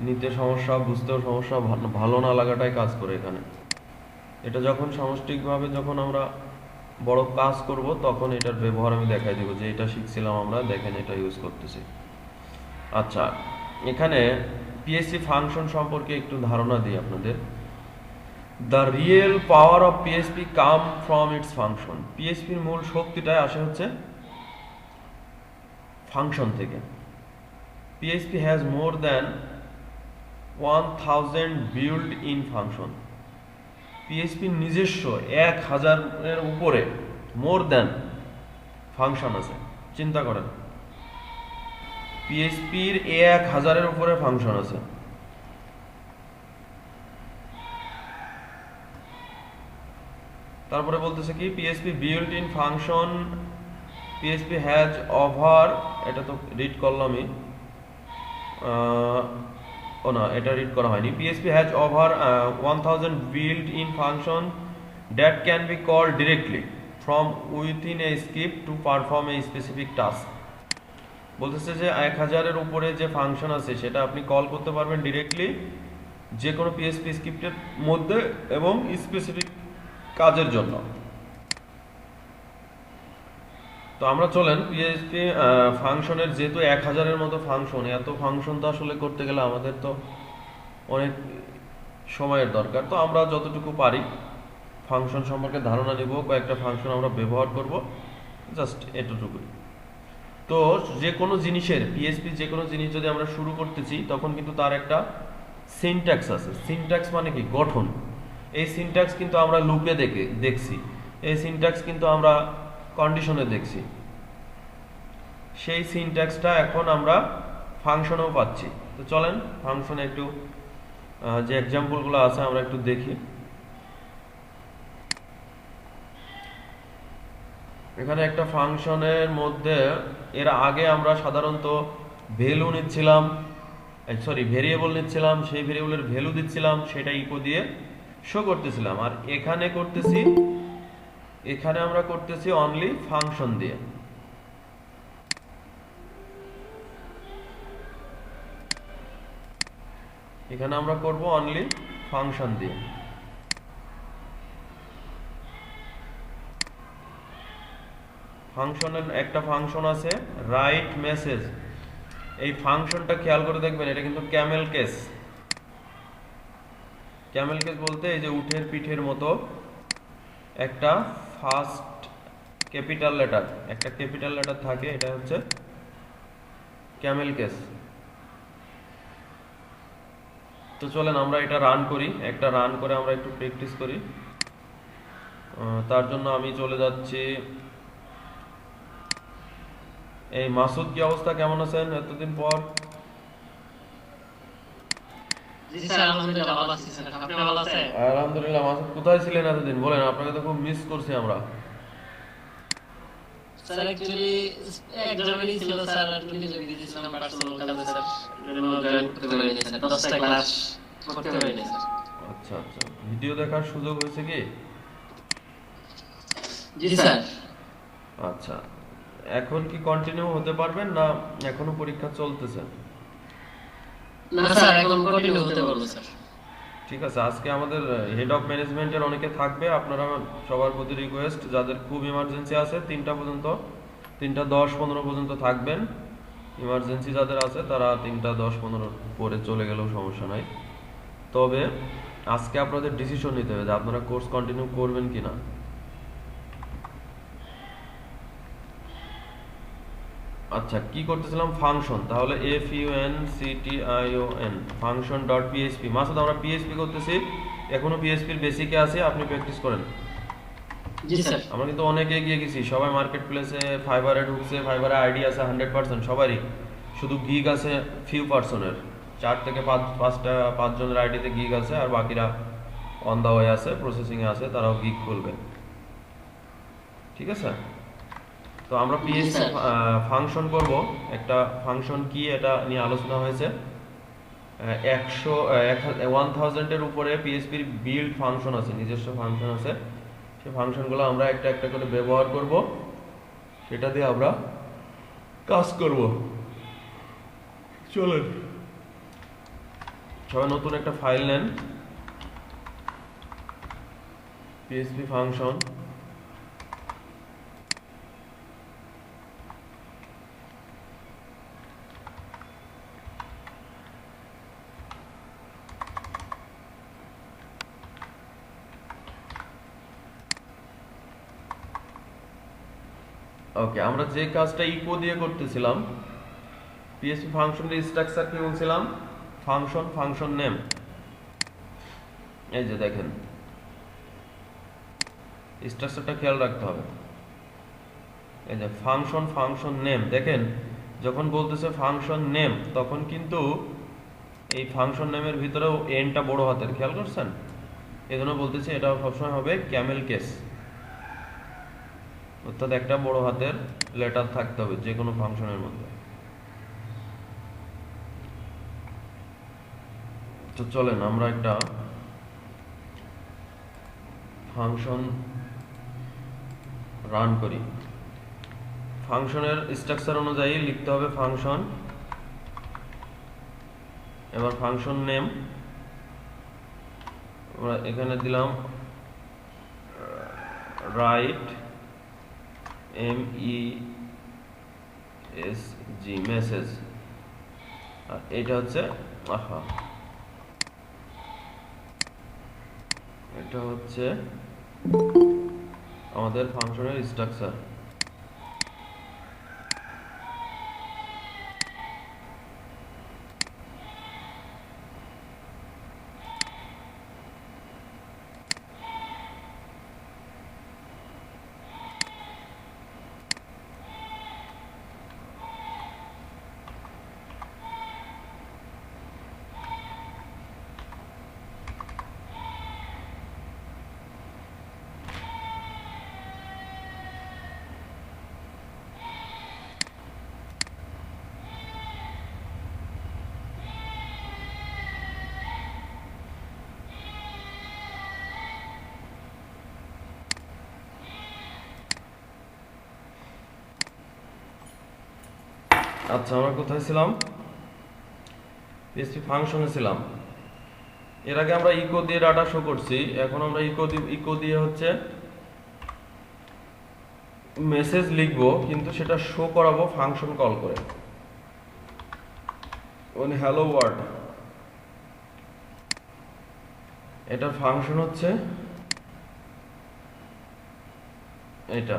নিতে সমস্যা, বুঝতেও সমস্যা, ভালো না লাগাটাই কাজ করে এখানে। এটা যখন সামষ্টিকভাবে যখন আমরা বড় কাজ করব তখন এটার ব্যবহার আমি দেখাই দিব যে এটা শিখছিলাম আমরা, দেখেন এটা ইউজ করতেছি। আচ্ছা, এখানে পিএসপি ফাংশন সম্পর্কে একটু ধারণা দিই আপনাদের। The real power of PSP come from its function. পিএসপির মূল শক্তিটাই আসে হচ্ছে ফাংশন থেকে। PSP has more than 1000 build in function. পিএসপির নিজস্ব 1000-এর উপরে মোর দ্যান ফাংশন আছে। চিন্তা করেন, পিএসপির 1000-এর উপরে ফাংশন আছে। তারপরে বলতেছে কি, PSP built in function, PSP has over, এটা তো রিড করলামই, ও না এটা রিড করা হয়নি। PSP has over 1000 built in function that can be call directly from within a script to perform a specific task. বলতেছে যে 1000-এর উপরে যে ফাংশন আছে সেটা আপনি কল করতে পারবেন ডিরেক্টলি যে কোনো পিএসপি স্ক্রিপ্টের মধ্যে এবং স্পেসিফিক কাজের জন্য। তো আমরা চলেন পিএসপি ফাংশনের, যেহেতু 1000-এর মতো ফাংশন, এত ফাংশন তো আসলে করতে গেলে আমাদের তো অনেক সময়ের দরকার। তো আমরা যতটুকু পারি ফাংশন সম্পর্কে ধারণা নিব, কয়েকটা ফাংশন আমরা ব্যবহার করব, জাস্ট এতটুকুই। তো যে কোনো জিনিসের, পিএসপি যে কোনো জিনিস যদি আমরা শুরু করতেছি তখন কিন্তু তার একটা সিনট্যাক্স আছে। সিনট্যাক্স মানে কি? গঠন। এই সিনট্যাক্স কিন্তু আমরা লুপে দেখছি, এই সিনট্যাক্স কিন্তু আমরা কন্ডিশনে দেখছি। সেই সিনট্যাক্সটা এখন আমরা ফাংশনেও পাচ্ছি। তো চলেন ফাংশনে একটু যে এক্সাম্পলগুলো আছে আমরা একটু দেখি। এখানে একটা ফাংশনের মধ্যে এর আগে আমরা সাধারণত ভ্যালু নিচ্ছিলাম, ভেরিয়েবল নিচ্ছিলাম, সেই ভেরিয়েবলের ভ্যালু দিচ্ছিলাম, সেটা ইকো দিয়ে শো করতেছিলাম। আর এখানে আমরা করতেছি অনলি ফাংশন দিয়ে। এখানে আমরা করব অনলি ফাংশন দিয়ে। ফাংশনের একটা ফাংশন আছে রাইট মেসেজ। এই ফাংশনটা খেয়াল করে দেখবেন, এটা কিন্তু ক্যামেল কেস। ক্যামেল কেস বলতে এই যে উটের পিঠের মতো একটা ফার্স্ট ক্যাপিটাল লেটার, একটা ক্যাপিটাল লেটার থাকে, এটা হচ্ছে ক্যামেল কেস। তো চলেন আমরা এটা রান করি, একটা রান করে আমরা একটু প্র্যাকটিস করি। তার জন্য আমি চলে যাচ্ছি। এই মাসুদ, কি অবস্থা, কেমন আছেন এতদিন পর? আলহামদুলিল্লাহ। মাসুদ কোথায় ছিলেন এতদিন? বলেন, আপনাকে তো খুব মিস করছি আমরা। স্যার অ্যাকচুয়ালি এক্সামে ছিল স্যার, একটু নিজে দিয়েছিলাম পার্সোনাল কাজে স্যার, জন্য জয়েন করতে পারিনি স্যার, 10টা ক্লাস করতে পারিনি স্যার। আচ্ছা আচ্ছা, ভিডিও দেখার সুযোগ হয়েছে কি? জি স্যার। আচ্ছা, এখন কি কন্টিনিউ হতে পারবেন না এখনো পরীক্ষা চলতেছে? না স্যার, এখন কন্টিনিউ হতে পারবো স্যার। ঠিক আছে, আজকে আমাদের হেড অফ ম্যানেজমেন্টের অনেকে থাকবে। আপনারা সবার প্রতি রিকোয়েস্ট, যাদের খুব ইমার্জেন্সি আছে 3টা পর্যন্ত, 3টা 10-15 পর্যন্ত থাকবেন। ইমার্জেন্সি যাদের আছে তারা 3টা 10-15 পরে চলে গেলেও সমস্যা নাই। তবে আজকে আপনাদের ডিসিশন নিতে হবে যে আপনারা কোর্স কন্টিনিউ করবেন কিনা। আচ্ছা, কি করতেছিলাম? ফাংশন। তাহলে FUNCTION function dot PHP. Masud, আমরা পিএইচপি করতেছি, এখনো পিএইচপির বেসিকে আছে, আপনি প্র্যাকটিস করেন। জি স্যার। আমরা কিন্তু অনেক এগিয়ে গেছি, সবাই মার্কেট প্লেসে ফাইবারে ঢুকছে, ফাইবারে আইডি আছে 100% সবারই, শুধু গিগ আছে ফিউ পার্সনের, 4 থেকে 5 জনের আইডিতে গিগ আছে, আর বাকিরা অন দা ওয়ে আছে, প্রসেসিংয়ে আছে, তারাও গিগ খুলবে। ঠিক আছে, তো আমরা পিএইচপি ফাংশন করব। একটা ফাংশন কি এটা নিয়ে আলোচনা হয়েছে। 1000-এর উপরে পিএইচপির বিল্ড ফাংশন আছে, নিজস্ব ফাংশন আছে। সেই ফাংশনগুলো আমরা একটা একটা করে ব্যবহার করব, সেটা দিয়ে আমরা কাজ করব। চলেন সবাই নতুন একটা ফাইল নেন, পিএইচপি ফাংশন। ওকে, আমরা যে কাজটা ইকো দিয়ে করতেছিলাম, পিএইচপি ফাংশনের স্ট্রাকচার কি বলছিলাম? Function, function name. এই যে দেখেন, স্ট্রাকচারটা খেয়াল রাখতে হবে। এই যে ফাংশন, ফাংশন নেম, দেখেন যখন বলতেছে ফাংশন নেম তখন কিন্তু এই ফাংশন নেমের ভিতরেও এনটা বড় হাতের, খেয়াল করছেন? এই জন্য বলতেছি এটা সবসময় হবে ক্যামেল কেস, অর্থাৎ একটা বড় হাতের লেটার থাকতে হবে যে কোনো ফাংশনের মধ্যে। তো চলেন আমরা একটা ফাংশন রান করি। ফাংশনের স্ট্রাকচার অনুযায়ী লিখতে হবে ফাংশন, এবার ফাংশন নেম আমরা এখানে দিলাম রাইট MESG মেসেজ, আর এটা হচ্ছে এটা হচ্ছে আমাদের ফাংশনের স্ট্রাকচার। আচ্ছা, আমরা কোথায় ছিলাম? পিএইচপি ফাংশনে ছিলাম। এর আগে আমরা ইকো দিয়ে ডাটা শো করছি, এখন আমরা ইকো দিয়ে হচ্ছে মেসেজ লিখবো, কিন্তু সেটা শো করাবো ফাংশন কল করে। হ্যালো ওয়ার্ল্ড, এটার ফাংশন হচ্ছে এটা।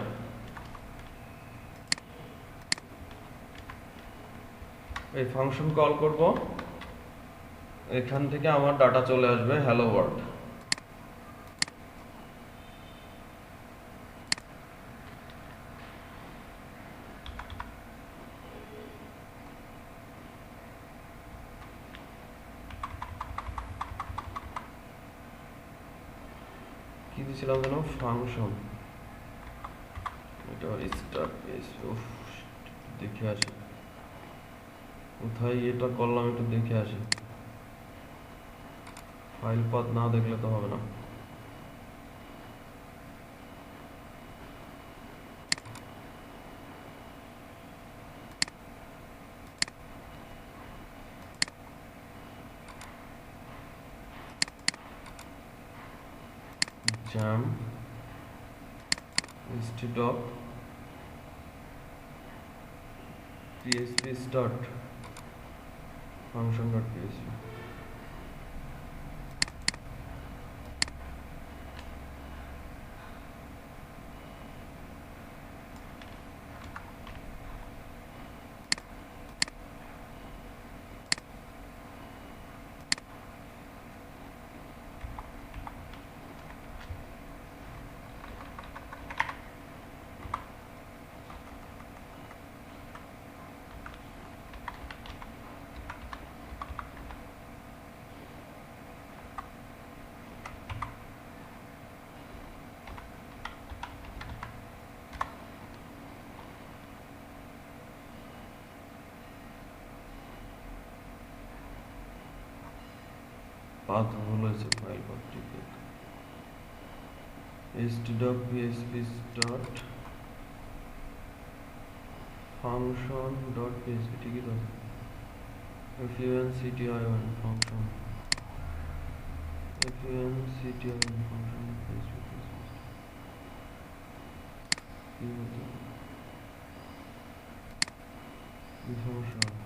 এই ফাংশন কল করব, এখান থেকে আমার ডাটা চলে আসবে হ্যালো ওয়ার্ল্ড। কি দিয়েছিলাম যেন? ফাংশন, এটা স্টার্ট পেজ। দেখে আসি কোথায় এটা করলাম, একটু দেখে আসি। ফাইল পাথ না দেখলে তো হবে না। jam instead of php start function.php। Path ভুল হয়েছে, ফাইল পাথটিকে htdoc.php start function.php, ঠিকই তো? functyon function সিটি ফাংশন কি হতো কি সমস্যা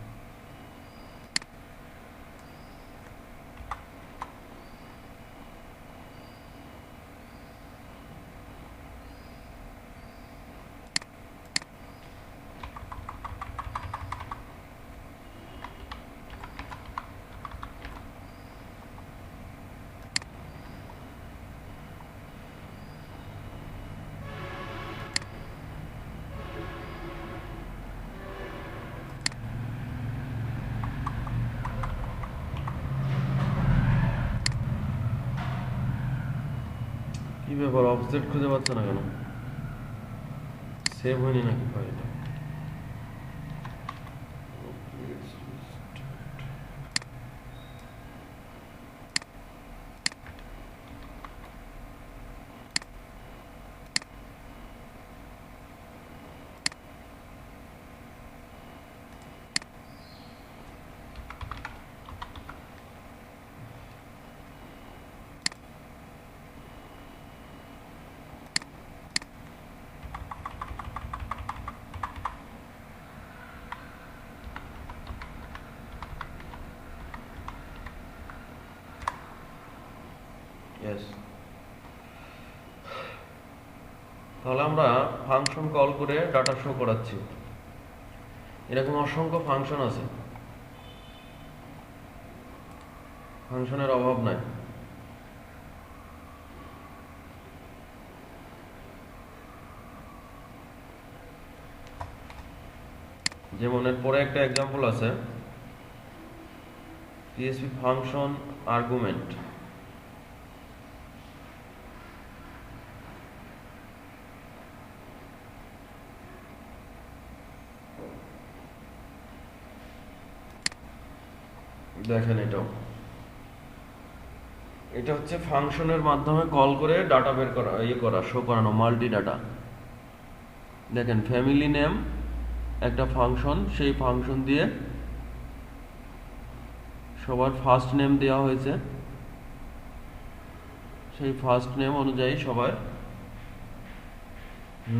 কি ব্যাপার অবজেক্ট খুঁজে পাচ্ছে না কেন সেভ হয়নি নাকি ফাইলটা ইয়েস তাহলে আমরা ফাংশন কল করে ডাটা শো করাচ্ছি এরকম অসংখ্য ফাংশন আছে ফাংশনের অভাব নাই যেমন এর পরে একটা এক্সাম্পল আছে পিএসপি ফাংশন আর্গুমেন্ট দেখেন এটা হচ্ছে ফাংশনের মাধ্যমে কল করে ডাটা বের করা শো করানো মাল্টি ডাটা দেখেন ফ্যামিলি নেম একটা ফাংশন সেই ফাংশন দিয়ে সবার ফার্স্ট নেম দেওয়া হয়েছে সেই ফার্স্ট নেম অনুযায়ী সবার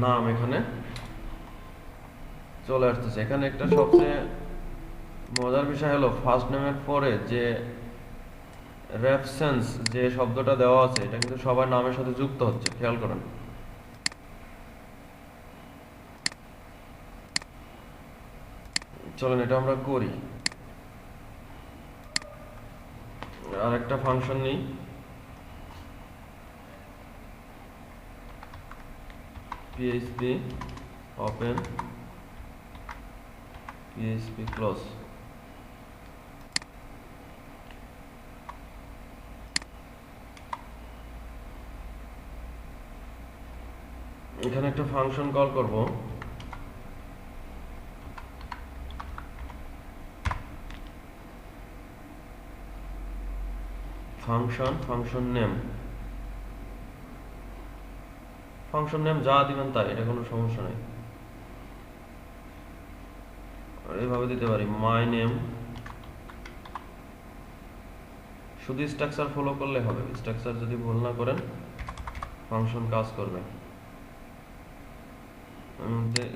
নাম এখানে চলে আসতেছে এখানে একটা সবচেয়ে মজার বিষয় হলো ফার্স্ট নেমের পরে যে রেফারেন্স যে শব্দটা দেওয়া আছে এটা কিন্তু সবার নামের সাথে যুক্ত হচ্ছে খেয়াল করেন চলেন এটা আমরা করি আর একটা ফাংশন নিই পিএইচপি ওপেন পিএইচপি ক্লোজ এখানে একটা ফাংশন কল করব ফাংশন নেম যা দিবেন তাই এটা কোনো সমস্যা নেই আর এইভাবে দিতে পারি মাই নেম শুধু স্ট্রাকচার ফলো করলে হবে স্ট্রাকচার যদি ভুল না করেন ফাংশন কাজ করবে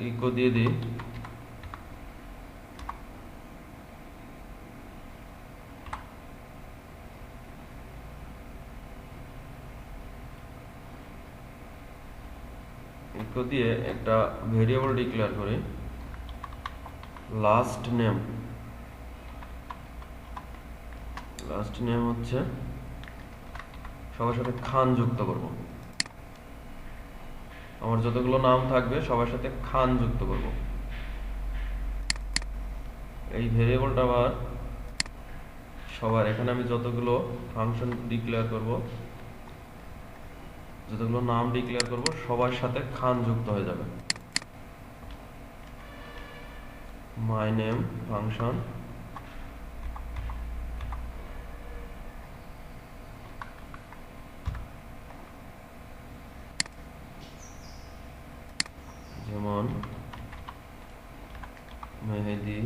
ইকো দিয়ে দিই ইকো দিয়ে একটা ভেরিয়েবল ডিক্লেয়ার করি লাস্ট নেম হচ্ছে সবার সাথে খান যুক্ত করব আমার যতগুলো নাম থাকবে সবার সাথে খান যুক্ত করব এই ভেরিয়েবলটা আবার সবার এখানে আমি যতগুলো ফাংশন ডিক্লেয়ার করব যতগুলো নাম ডিক্লেয়ার করব সবার সাথে খান যুক্ত হয়ে যাবে মাই নেম ফাংশন যেমন মেহেদি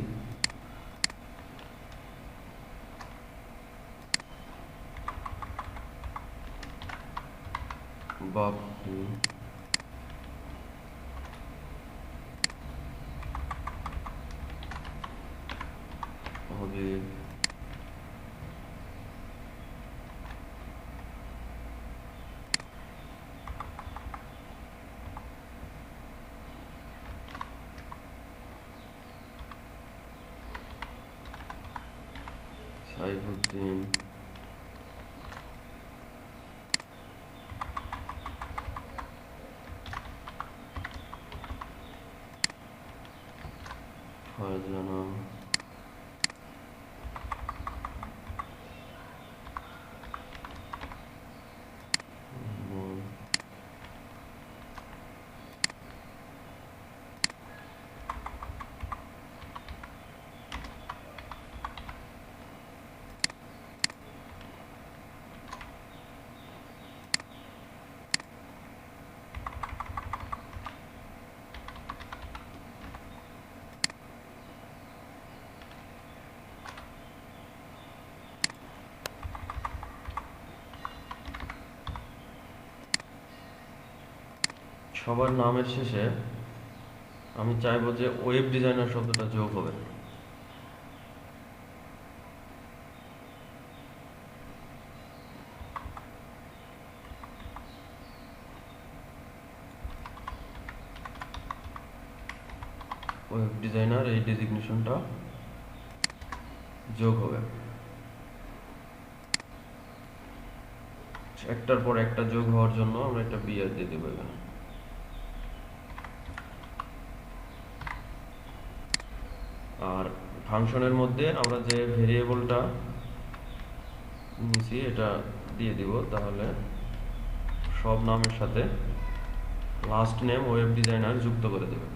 বাপ্পি হাবিব সাইফুদ্দিন ফারজানা সবার নামের শেষে আমি চাইবো যে ওয়েব ডিজাইনার শব্দটা যোগ হবে। ওয়েব ডিজাইনার এই ডেজিগনেশনটা যোগ হবে, একটার পর একটা যোগ হওয়ার জন্য আমরা একটা বিআর দিয়ে দেবো এখানে। আর ফাংশনের মধ্যে আমরা যে ভেরিয়েবলটা নিয়েছি এটা দিয়ে দিব, তাহলে সব নামের সাথে লাস্ট নেম ওয়েব ডিজাইনার যুক্ত করে দেবে।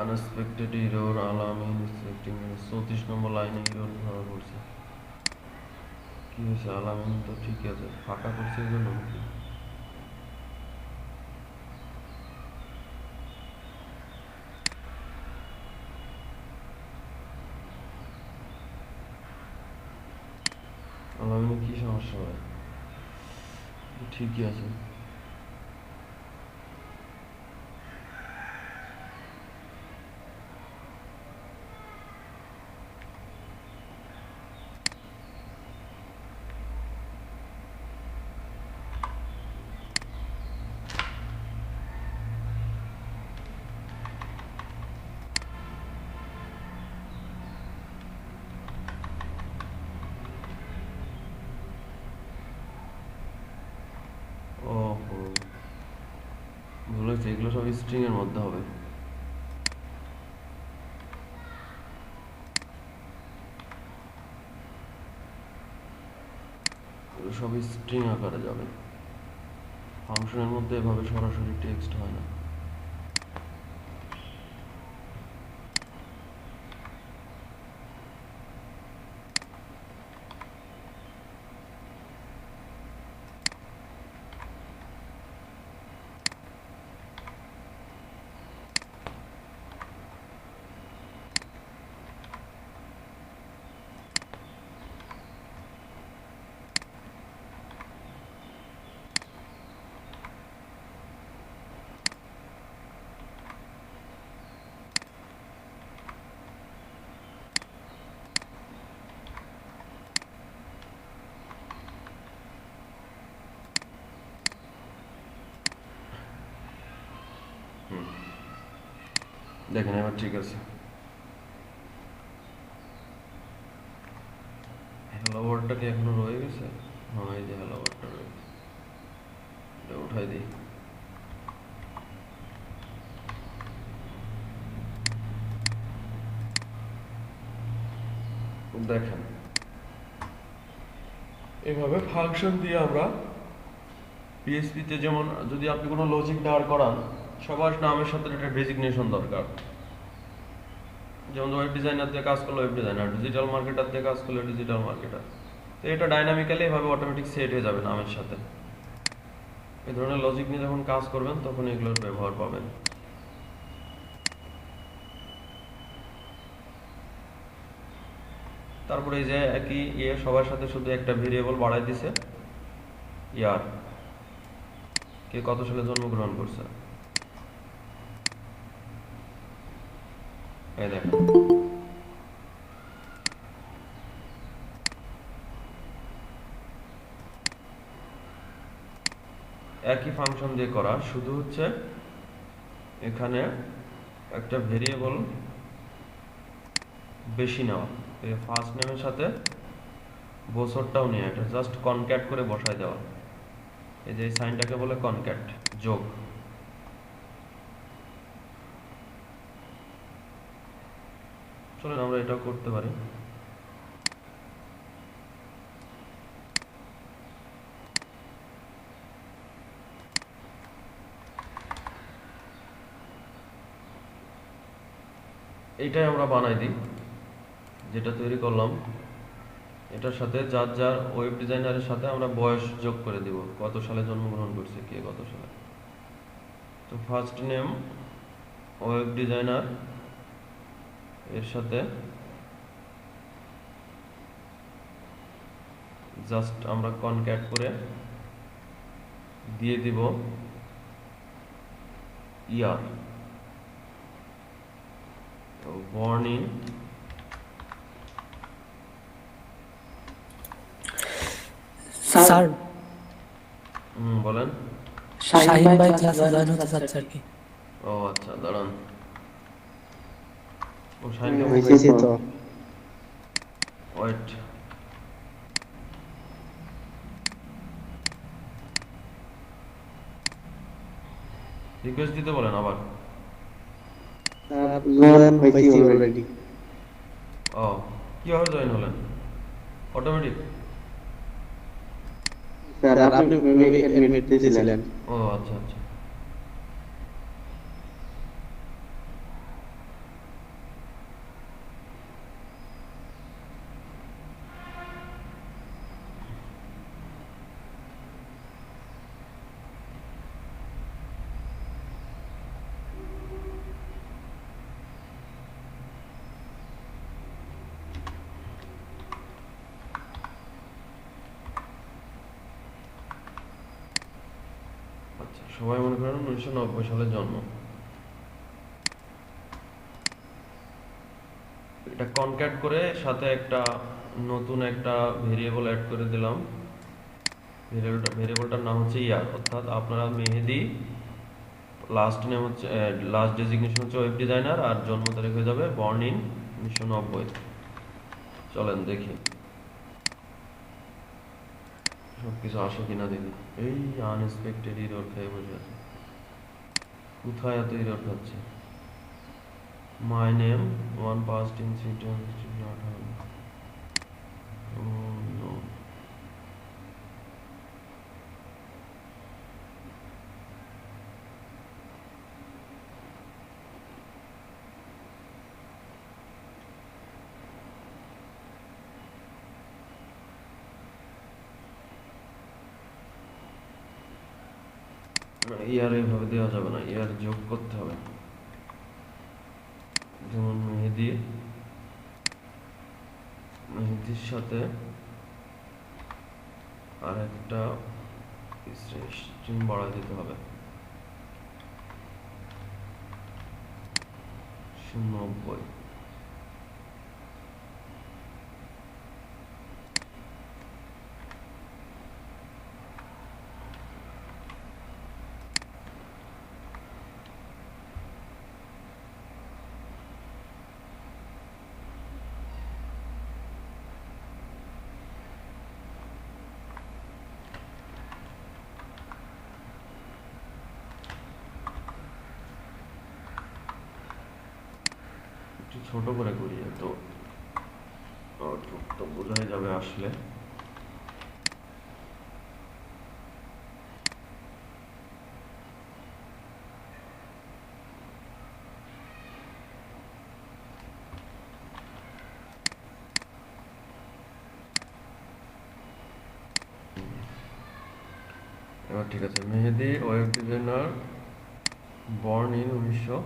আনএক্সপেক্টেড এরর আলামিন সিলেক্টিং 34 নম্বর লাইনে এরর ধরা পড়ছে। কি হয়েছে? আলামিন তো ঠিক আছে, ফাঁকা করছে এই জন্য নাকি? আলামিনে কি সমস্যা হয়? ঠিকই আছে। ভুল হয়েছে, এগুলো সব স্ট্রিং এর মধ্যে হবে। এগুলো সব স্ট্রিং আকারে যাবে, ফাংশনের মধ্যে এভাবে সরাসরি টেক্সট হয় না। দেখেন এবার ঠিক আছে। হ্যালো ওয়ার্ডটা কি এখনো রয়ে গেছে? হ্যাঁ, এই যে হ্যালো ওয়ার্ডটা রয়ে গেছে, এটা উঠাই দিই। দেখেন এভাবে ফাংশন দিয়ে আমরা পিএইচপিতে, যেমন যদি আপনি কোনো লজিক দাঁড় করান, সবার নামের সাথে একটা ডেজিগনেশন দরকার। যেমন ওয়েব ডিজাইনার দিয়ে কাজ করলে ওয়েব ডিজাইনার, ডিজিটাল মার্কেটার দিয়ে কাজ করলে ডিজিটাল মার্কেটার। তো এটা ডাইনামিক্যালি এভাবে অটোমেটিক সেট হয়ে যাবে নামের সাথে। এই ধরনের লজিক নিয়ে যখন কাজ করবেন তখন এগুলোর ব্যবহার পাবেন। তারপরে এই যে একই সবার সাথে শুধু একটা ভেরিয়েবল বাড়াই দিছে, ইয়ার, কে কত সালে জন্মগ্রহণ করছে। এই দেখেন, একই ফাংশন দিয়ে করা, শুধু হচ্ছে এখানে একটা ভেরিয়েবল বেশি নেওয়া। ফার্স্ট নেমের সাথে বছরটাও নিয়ে এটা জাস্ট কনক্যাট করে বসায় দেওয়া। এই যে এই সাইনটাকে বলে কনক্যাট, যোগ। চলেন আমরা এটাও করতে পারি। এইটাই আমরা বানাই দিই, যেটা তৈরি করলাম এটার সাথে যার যার ওয়েব ডিজাইনারের সাথে আমরা বয়স যোগ করে দিব, কত সালে জন্মগ্রহণ করছে, কে কত সালে। তো ফার্স্ট নেম ওয়েব ডিজাইনার এর সাথে জাস্ট আমরা কনক্যাট করে দিয়ে দিব ইয়ার, born in স্যার বলেন। শাহিন ভাই ক্লাসে জয়েন হতে চাচ্ছে আর কি। ও আচ্ছা, দাঁড়ান। ও শাহিন হয়েছে তো। ওয়েট, রিকোয়েস্ট দিতে বলেন আবার। জয়েন হয়েছে অলরেডি। ও, কিভাবে জয়েন হলেন? অটোমেটিক? স্যার আপনি মেবি অ্যাডমিট দিয়েছিলেন। ও আচ্ছা আচ্ছা। আচ্ছা, সবাই মনে করেন 1990 সালে জন্ম। এটা কনক্যাট করে সাথে একটা নতুন একটা ভেরিয়েবল অ্যাড করে দিলাম। ভেরিয়েবলটার নাম হচ্ছে ইয়ার, অর্থাৎ আপনারা মেহেদি, লাস্ট নেম হচ্ছে, লাস্ট ডেজিগনেশন হচ্ছে ওয়েব ডিজাইনার, আর জন্ম তারিখ হয়ে যাবে বর্ন ইন 1990। চলেন দেখি সবকিছু আসে কিনা দেখি। এই আনএক্সপেক্টেড এরর খেয়ে বসে আছে, কোথায় এত এরর খাচ্ছে? My name one past incident not have, oh no. ইয়ার এইভাবে দেওয়া যাবে না, ইয়ার যোগ করতে হবে। যেমন মেহেদির সাথে আর একটা স্ট্রিং বাড়া দিতে হবে, 90। একটু ছোট করে করি, তো তো বোঝাই যাবে আসলে। এবার ঠিক আছে, মেহেদি ওয়েব ডিজাইনার, বর্ন ইন 1990,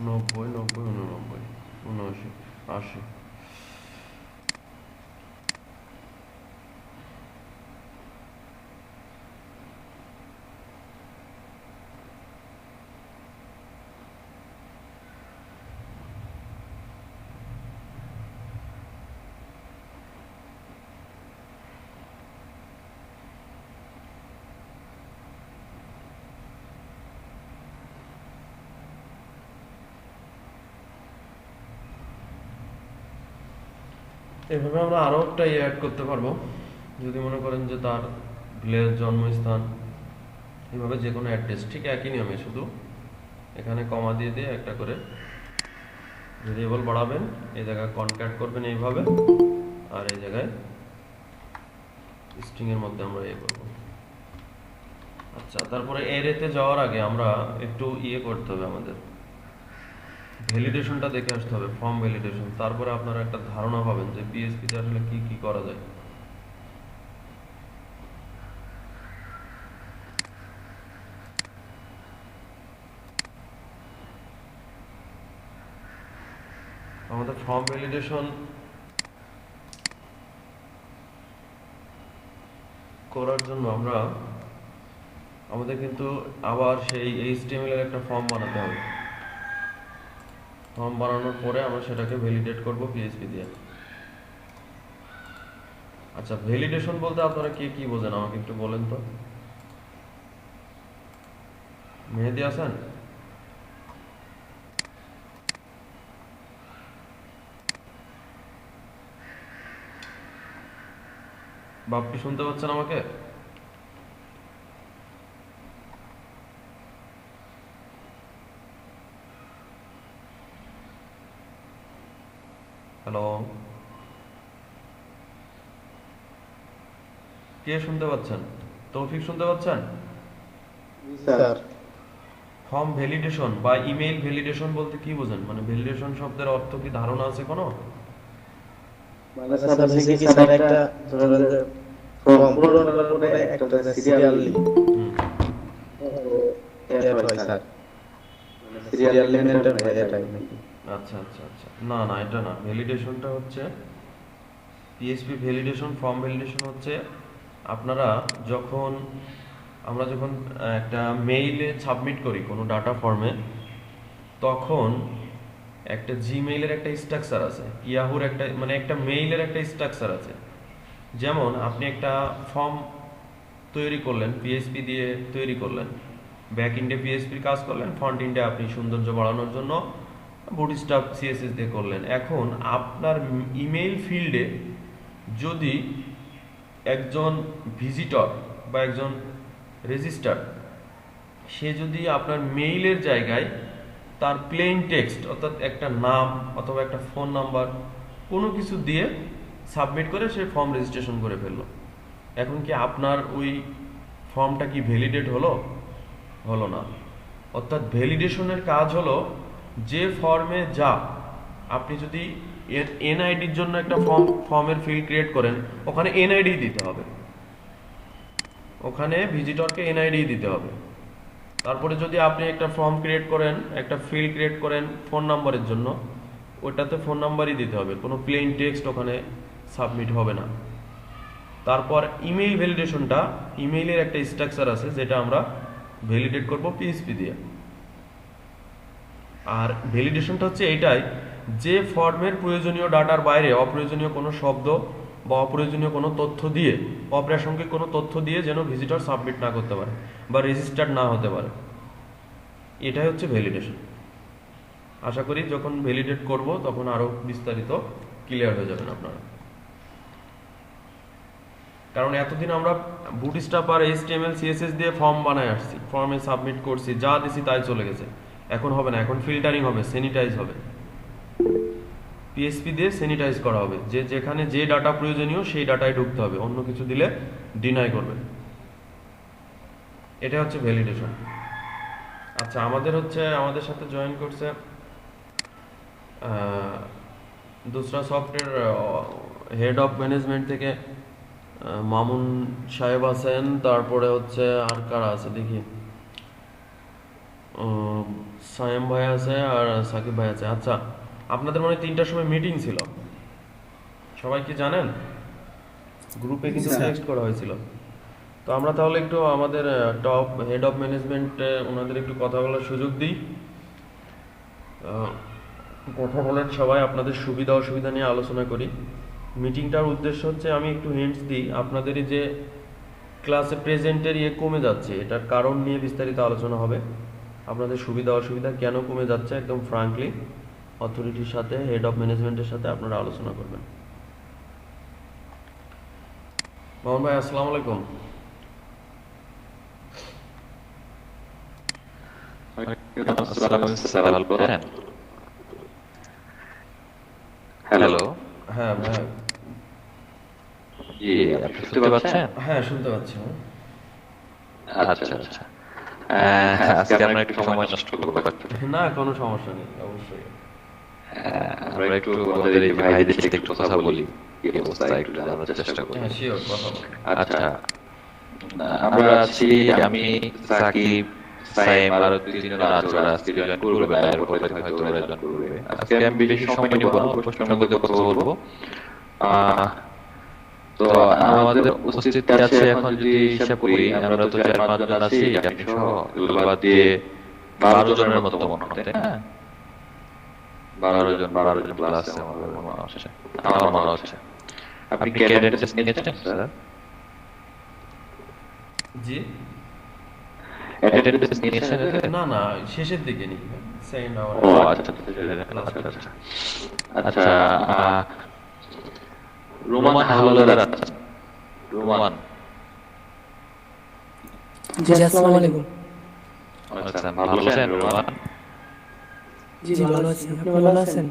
90, 89, 79। আসি। এভাবে আমরা আরো একটা অ্যাড করতে পারবো, যদি মনে করেন যে তার ভিলেজ, জন্মস্থান, এইভাবে যে কোনো অ্যাড্রেস ঠিক একই নিয়মে, শুধু এখানে কমা দিয়ে দিয়ে একটা করে ভেরিয়েবল বাড়াবেন, এই জায়গায় কনক্যাট করবেন এইভাবে, আর এই জায়গায় স্ট্রিং এর মধ্যে আমরা করব। আচ্ছা, তারপরে এরেতে যাওয়ার আগে আমরা একটু করতে হবে, আমাদের ভ্যালিডেশনটা দেখে আসতে হবে, ফর্ম ভ্যালিডেশন। তারপরে আপনারা একটা ধারণা পাবেন যে পিএইচপি তে আসলে কি কি করা যায়। আমাদের ফর্ম ভ্যালিডেশন করার জন্য আমাদের কিন্তু আবার সেই HTML এর একটা ফর্ম বানাতে হবে। ফর্ম বানানোর পরে আমরা সেটাকে ভ্যালিডেট করব পিএইচপি দিয়ে। আচ্ছা, ভ্যালিডেশন বলতে আপনারা কে কি বোঝেন আমাকে একটু বলেন তো। মেহেদি আছেন? বাপ্পি শুনতে পাচ্ছেন আমাকে? হ্যালো, কে শুনতে পাচ্ছেন? তৌফিক শুনতে পাচ্ছেন? স্যার ফর্ম ভ্যালিডেশন বা ইমেইল ভ্যালিডেশন বলতে কি বোঝেন? মানে ভ্যালিডেশন শব্দের অর্থ কি ধারণা আছে কোনো? মানে স্যার হচ্ছে কি স্যার একটা ধরেন যে ফর্ম পূরণ করার পরে একটা সিরিয়ালি এড হয় স্যার, সিরিয়াল মেনটেন হয় এটাই নাকি? আচ্ছা আচ্ছা আচ্ছা, না না, এটা না। ভ্যালিডেশনটা হচ্ছে পিএইচপি ভ্যালিডেশন, ফর্ম ভ্যালিডেশন হচ্ছে আমরা যখন একটা মেইলে সাবমিট করি কোনো ডাটা ফর্মে, তখন একটা জিমেইলের একটা স্ট্রাকচার আছে, ইয়াহুর একটা, মানে একটা মেইলের একটা স্ট্রাকচার আছে। যেমন আপনি একটা ফর্ম তৈরি করলেন, পিএইচপি দিয়ে তৈরি করলেন, ব্যাক ইন্ডে পিএইচপির কাজ করলেন, ফ্রন্ট ইন্ডে আপনি সৌন্দর্য বাড়ানোর জন্য বুটস্ট্র্যাপ সিএসএস দিয়ে করলেন। এখন আপনার ইমেইল ফিল্ডে যদি একজন ভিজিটর বা একজন রেজিস্টার, সে যদি আপনার মেইলের জায়গায় তার প্লেন টেক্সট, অর্থাৎ একটা নাম অথবা একটা ফোন নাম্বার কোনো কিছু দিয়ে সাবমিট করে সে ফর্ম রেজিস্ট্রেশন করে ফেললো, এখন কি আপনার ওই ফর্মটা কি ভ্যালিডেট হলো না। অর্থাৎ ভ্যালিডেশনের কাজ হলো যে ফর্মে আপনি যদি এনআইডির জন্য একটা ফর্মের ফিল্ড ক্রিয়েট করেন, ওখানে এনআইডি দিতে হবে, ওখানে ভিজিটরকে এনআইডি দিতে হবে। তারপরে যদি আপনি একটা ফর্ম ক্রিয়েট করেন, একটা ফিল্ড ক্রিয়েট করেন ফোন নাম্বারের জন্য, ওটাতে ফোন নাম্বারই দিতে হবে, কোনো প্লেন টেক্সট ওখানে সাবমিট হবে না। তারপর ইমেইল ভ্যালিডেশনটা, ইমেইলের একটা স্ট্রাকচার আছে যেটা আমরা ভ্যালিডেট করব পিএইচপি দিয়ে। আর ভ্যালিডেশনটা হচ্ছে এটাই, যে ফর্মের প্রয়োজনীয় ডাটার বাইরে অপ্রয়োজনীয় কোনো শব্দ বা অপ্রয়োজনীয় কোনো তথ্য দিয়ে, অপ্রাসঙ্গিক কোনো তথ্য দিয়ে যেন ভিজিটর সাবমিট না করতে পারে বা রেজিস্টার্ড না হতে পারে, এটাই হচ্ছে ভ্যালিডেশন। আশা করি যখন ভ্যালিডেট করব তখন আরো বিস্তারিত ক্লিয়ার হয়ে যাবেন আপনারা। কারণ এতদিন আমরা বুটস্ট্র্যাপ আর HTML CSS দিয়ে ফর্ম বানায় আসছি, ফর্মে সাবমিট করছি, যা দিছি তাই চলে গেছে। এখন হবে না, এখন ফিল্টারিং হবে, স্যানিটাইজ হবে, পিএইচপি দিয়ে স্যানিটাইজ করা হবে, যে যেখানে যে ডাটা প্রয়োজনীয় সেই ডাটায় ঢুকতে হবে, অন্য কিছু দিলে ডিনাই করবে। এটা হচ্ছে ভ্যালিডেশন। আচ্ছা, আমাদের সাথে জয়েন করছে দুসরা সফটওয়্যার হেড অফ ম্যানেজমেন্ট থেকে মামুন সাহেব আছেন, তারপরে হচ্ছে আর কারা আছে দেখি, সায়েম ভাই আছে আর সাকিব ভাই আছে। আচ্ছা, আপনাদের মনে হয় 3টার সময় মিটিং ছিল, সবাই কি জানেন? গ্রুপে কিন্তু টেক্সট করা হয়েছিল। তো আমরা তাহলে একটু আমাদের টপ হেড অফ ম্যানেজমেন্ট ওনাদের একটু কথা বলার সুযোগ দিই। কথা বলেন সবাই, আপনাদের সুবিধা অসুবিধা নিয়ে আলোচনা করি। মিটিংটার উদ্দেশ্য হচ্ছে, আমি একটু হিন্টস দিই, আপনাদের এই যে ক্লাসে প্রেজেন্টের কমে যাচ্ছে, এটার কারণ নিয়ে বিস্তারিত আলোচনা হবে। আপনাদের সুবিধা অসুবিধা কেন কমে যাচ্ছে একদম ফ্রাঙ্কলি অথরিটির সাথে, হেড অফ ম্যানেজমেন্টের সাথে আপনারা আলোচনা করবেন। মোহন ভাই, আসসালামু আলাইকুম। হ্যালো, হ্যাঁ ভাই, জি আপনি শুনতে পাচ্ছেন? হ্যাঁ শুনতে পাচ্ছি। আচ্ছা আচ্ছা, আজকে আমরা একটু সময় নষ্ট করবো, না কোনো সমস্যা নেই, অবশ্যই। আমরা একটু আমাদের এই ভাইদের সাথে একটু কথা বলি, কি অবস্থা একটু জানার চেষ্টা করি। হ্যাঁ শিওর, কথা বলুন। আচ্ছা, আমরা আছি, আমি, সাকিব, সাইম আর 2-3 জন আছে, ওরা আজকে জয়েন করবে, এরপরে হয়তো ওরা জয়েন করবে। আজকে আমি বেশি সময় নিব না, প্রশ্নের মধ্যে কথা বলবো। তো আমাদের উপস্থিতি আছে এখন যদি হিসাব করি, আমরা তো 4-5 জন আছি, আপনি সহ এগুলো বাদ দিয়ে 12 জনের মতো মনে হয়, তাই না? 12 জন প্লাস আছে আমার মনে হচ্ছে। আপনি ক্যাডেট টেস্ট নিয়েছেন স্যার? জি ক্যাডেট টেস্ট নিয়েছেন? না না, শেষের দিকে নি, সেকেন্ড আওয়ার। ও আচ্ছা আচ্ছা আচ্ছা। রোমান হাওলাদার আছেন? রোমান, জি আসসালামু আলাইকুম। আচ্ছা, ভালো আছেন রোমান? জি ভালো আছি, আপনি ভালো আছেন?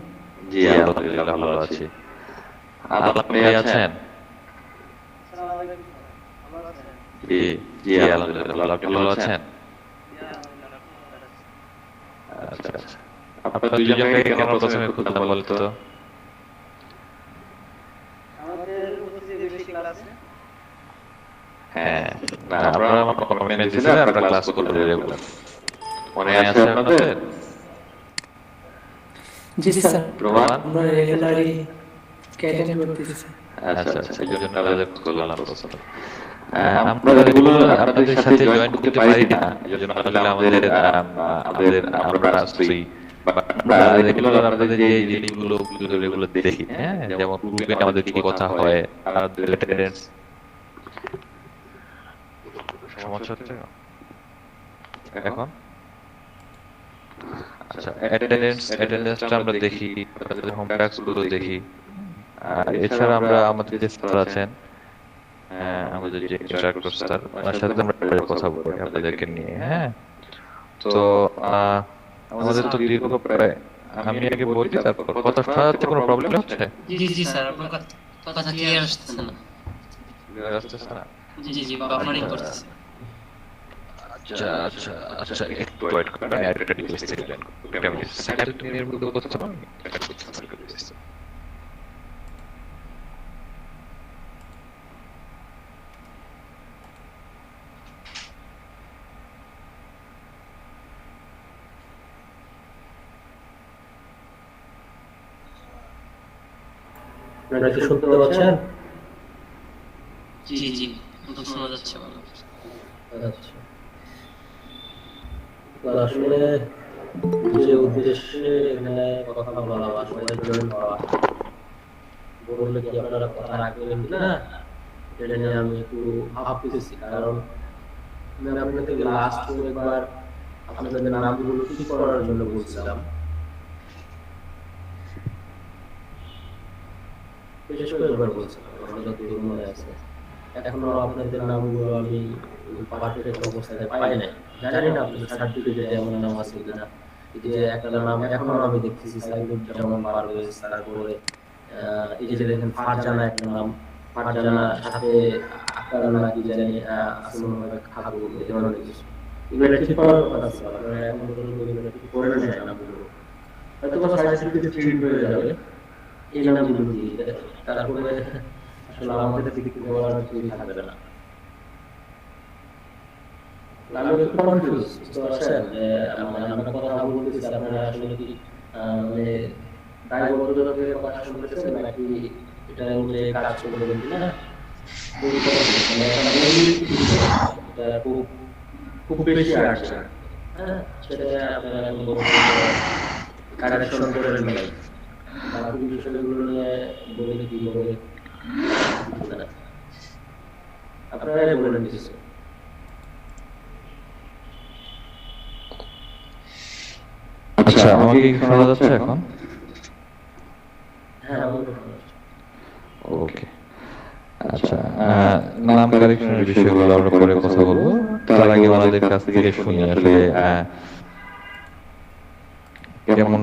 জি আলহামদুলিল্লাহ ভালো আছি। আপনি আছেন? জি জি আলহামদুলিল্লাহ, আপনি ভালো আছেন? আচ্ছা আচ্ছা, আপনারা দুজনকে কেন প্রথমে খুলতাম বলতো? হ্যাঁ, না আপনারা আমার কমেন্ট দিয়েছিলেন আপনারা ক্লাস করবেন রেগুলার, মনে আছে আপনাদের? জি স্যার, রোমান, আমরা রেগুলারলি ক্যাডেট করতেছি। আচ্ছা আচ্ছা, এই জন্য আপনাদের করলাম প্রশ্ন। আমরা রেগুলার আপনাদের সাথে জয়েন করতে পারি না, এই জন্য আসলে আমরা আসছি, আমরা রেগুলার আপনাদের যে জিনিসগুলো রেগুলার দেখি, হ্যাঁ, যেমন গ্রুপে আমাদের কি কথা হয়, আমাদের অ্যাটেন্ডেন্স সমস্যা হচ্ছে এখন। আচ্ছা, অ্যাটেন্ডেন্সটা আমরা দেখি, তাদের হোম ট্যাক্স গুলো দেখি, আর এছাড়া আমরা আমাদের যে স্যার আছেন, আমাদের যে ইন্সট্রাক্টর স্যার, ওনার সাথে আমরা কথা বলি আপনাদেরকে নিয়ে। হ্যাঁ, তো আমাদের তো দীর্ঘ প্রায়, আমি আগে বলি তারপর কথা শোনাতে কোনো প্রবলেম হচ্ছে? জি স্যার, আপনার কথা ক্লিয়ার আসছে না। জি বাফারিং করতেছে। আচ্ছা আচ্ছা আচ্ছা, একটু ওয়েট করেন, আমি আরেকটা ডিভাইস থেকে জয়েন করব। আমি স্যার তুমি এর মধ্যে কথা বলতে পারো? আপনারা কি শুনতে পাচ্ছেন? জি তো শোনা যাচ্ছে ভালো। আচ্ছা, তো আসলে যে উদ্দেশ্যে এখানে কথা বলা বা সবাই জয়েন করা, বললে কি আপনারা কথা রাখবেন কিনা এটা নিয়ে আমি একটু ভাবতেছি। কারণ আমি আপনাদেরকে লাস্ট একবার আপনাদের নামগুলো ঠিক করার জন্য বলছিলাম, বিশেষ করে একবার বলছিলাম, আমার যতদূর মনে আছে। এখনো আপনাদের নামগুলো আমি পারফেক্ট অবস্থায় পাই নাই। জানি না আপনাদের সার্টিফিকেটে এমন নাম আছে কিনা। এই যে একটা নাম এখনো আমি দেখতেছি, সাইদুজ্জামান পারভেজ, তারপরে এই যে দেখেন ফারজানা একটা নাম, ফারজানা সাথে আক্তার নাকি জানি আসল খাবো, এই ধরনের কিছু। এগুলো ঠিক করার কথা ছিল, আপনারা এখন পর্যন্ত এগুলো ঠিক করে নেন নামগুলো। হয়তো বা সার্টিফিকেট প্রিন্ট হয়ে যাবে, এই নামগুলো দিয়ে দেয়। তারপরে আসলে আমাদের দিক থেকে বলার কিছুই থাকবে না। আমি একটু কনফিউজ, বুঝতে পারছেন যে মানে আমরা কথা বলতেছি, আপনারা আসলে কি মানে দায়বদ্ধতা থেকে কথা শুনতেছেন নাকি এটা অনুযায়ী কাজ করবেন কিনা এই কথা মানে একটা এটা খুব খুব বেশি আসছে, হ্যাঁ সেটা আপনারা এখন কারেকশন করে নেবেন। বাকি বিষয়গুলো নিয়ে বলে কি বলে আপনারাই বলেন কিছু। আচ্ছা, আমাকে কি শোনা যাচ্ছে এখন? হ্যাঁ আমাকে শোনা যাচ্ছে। ওকে, আচ্ছা, নাম কারেকশনের বিষয়গুলো আমরা পরে কথা বলবো। তার আগে ওনাদের কাছ থেকে শুনি আসলে কেমন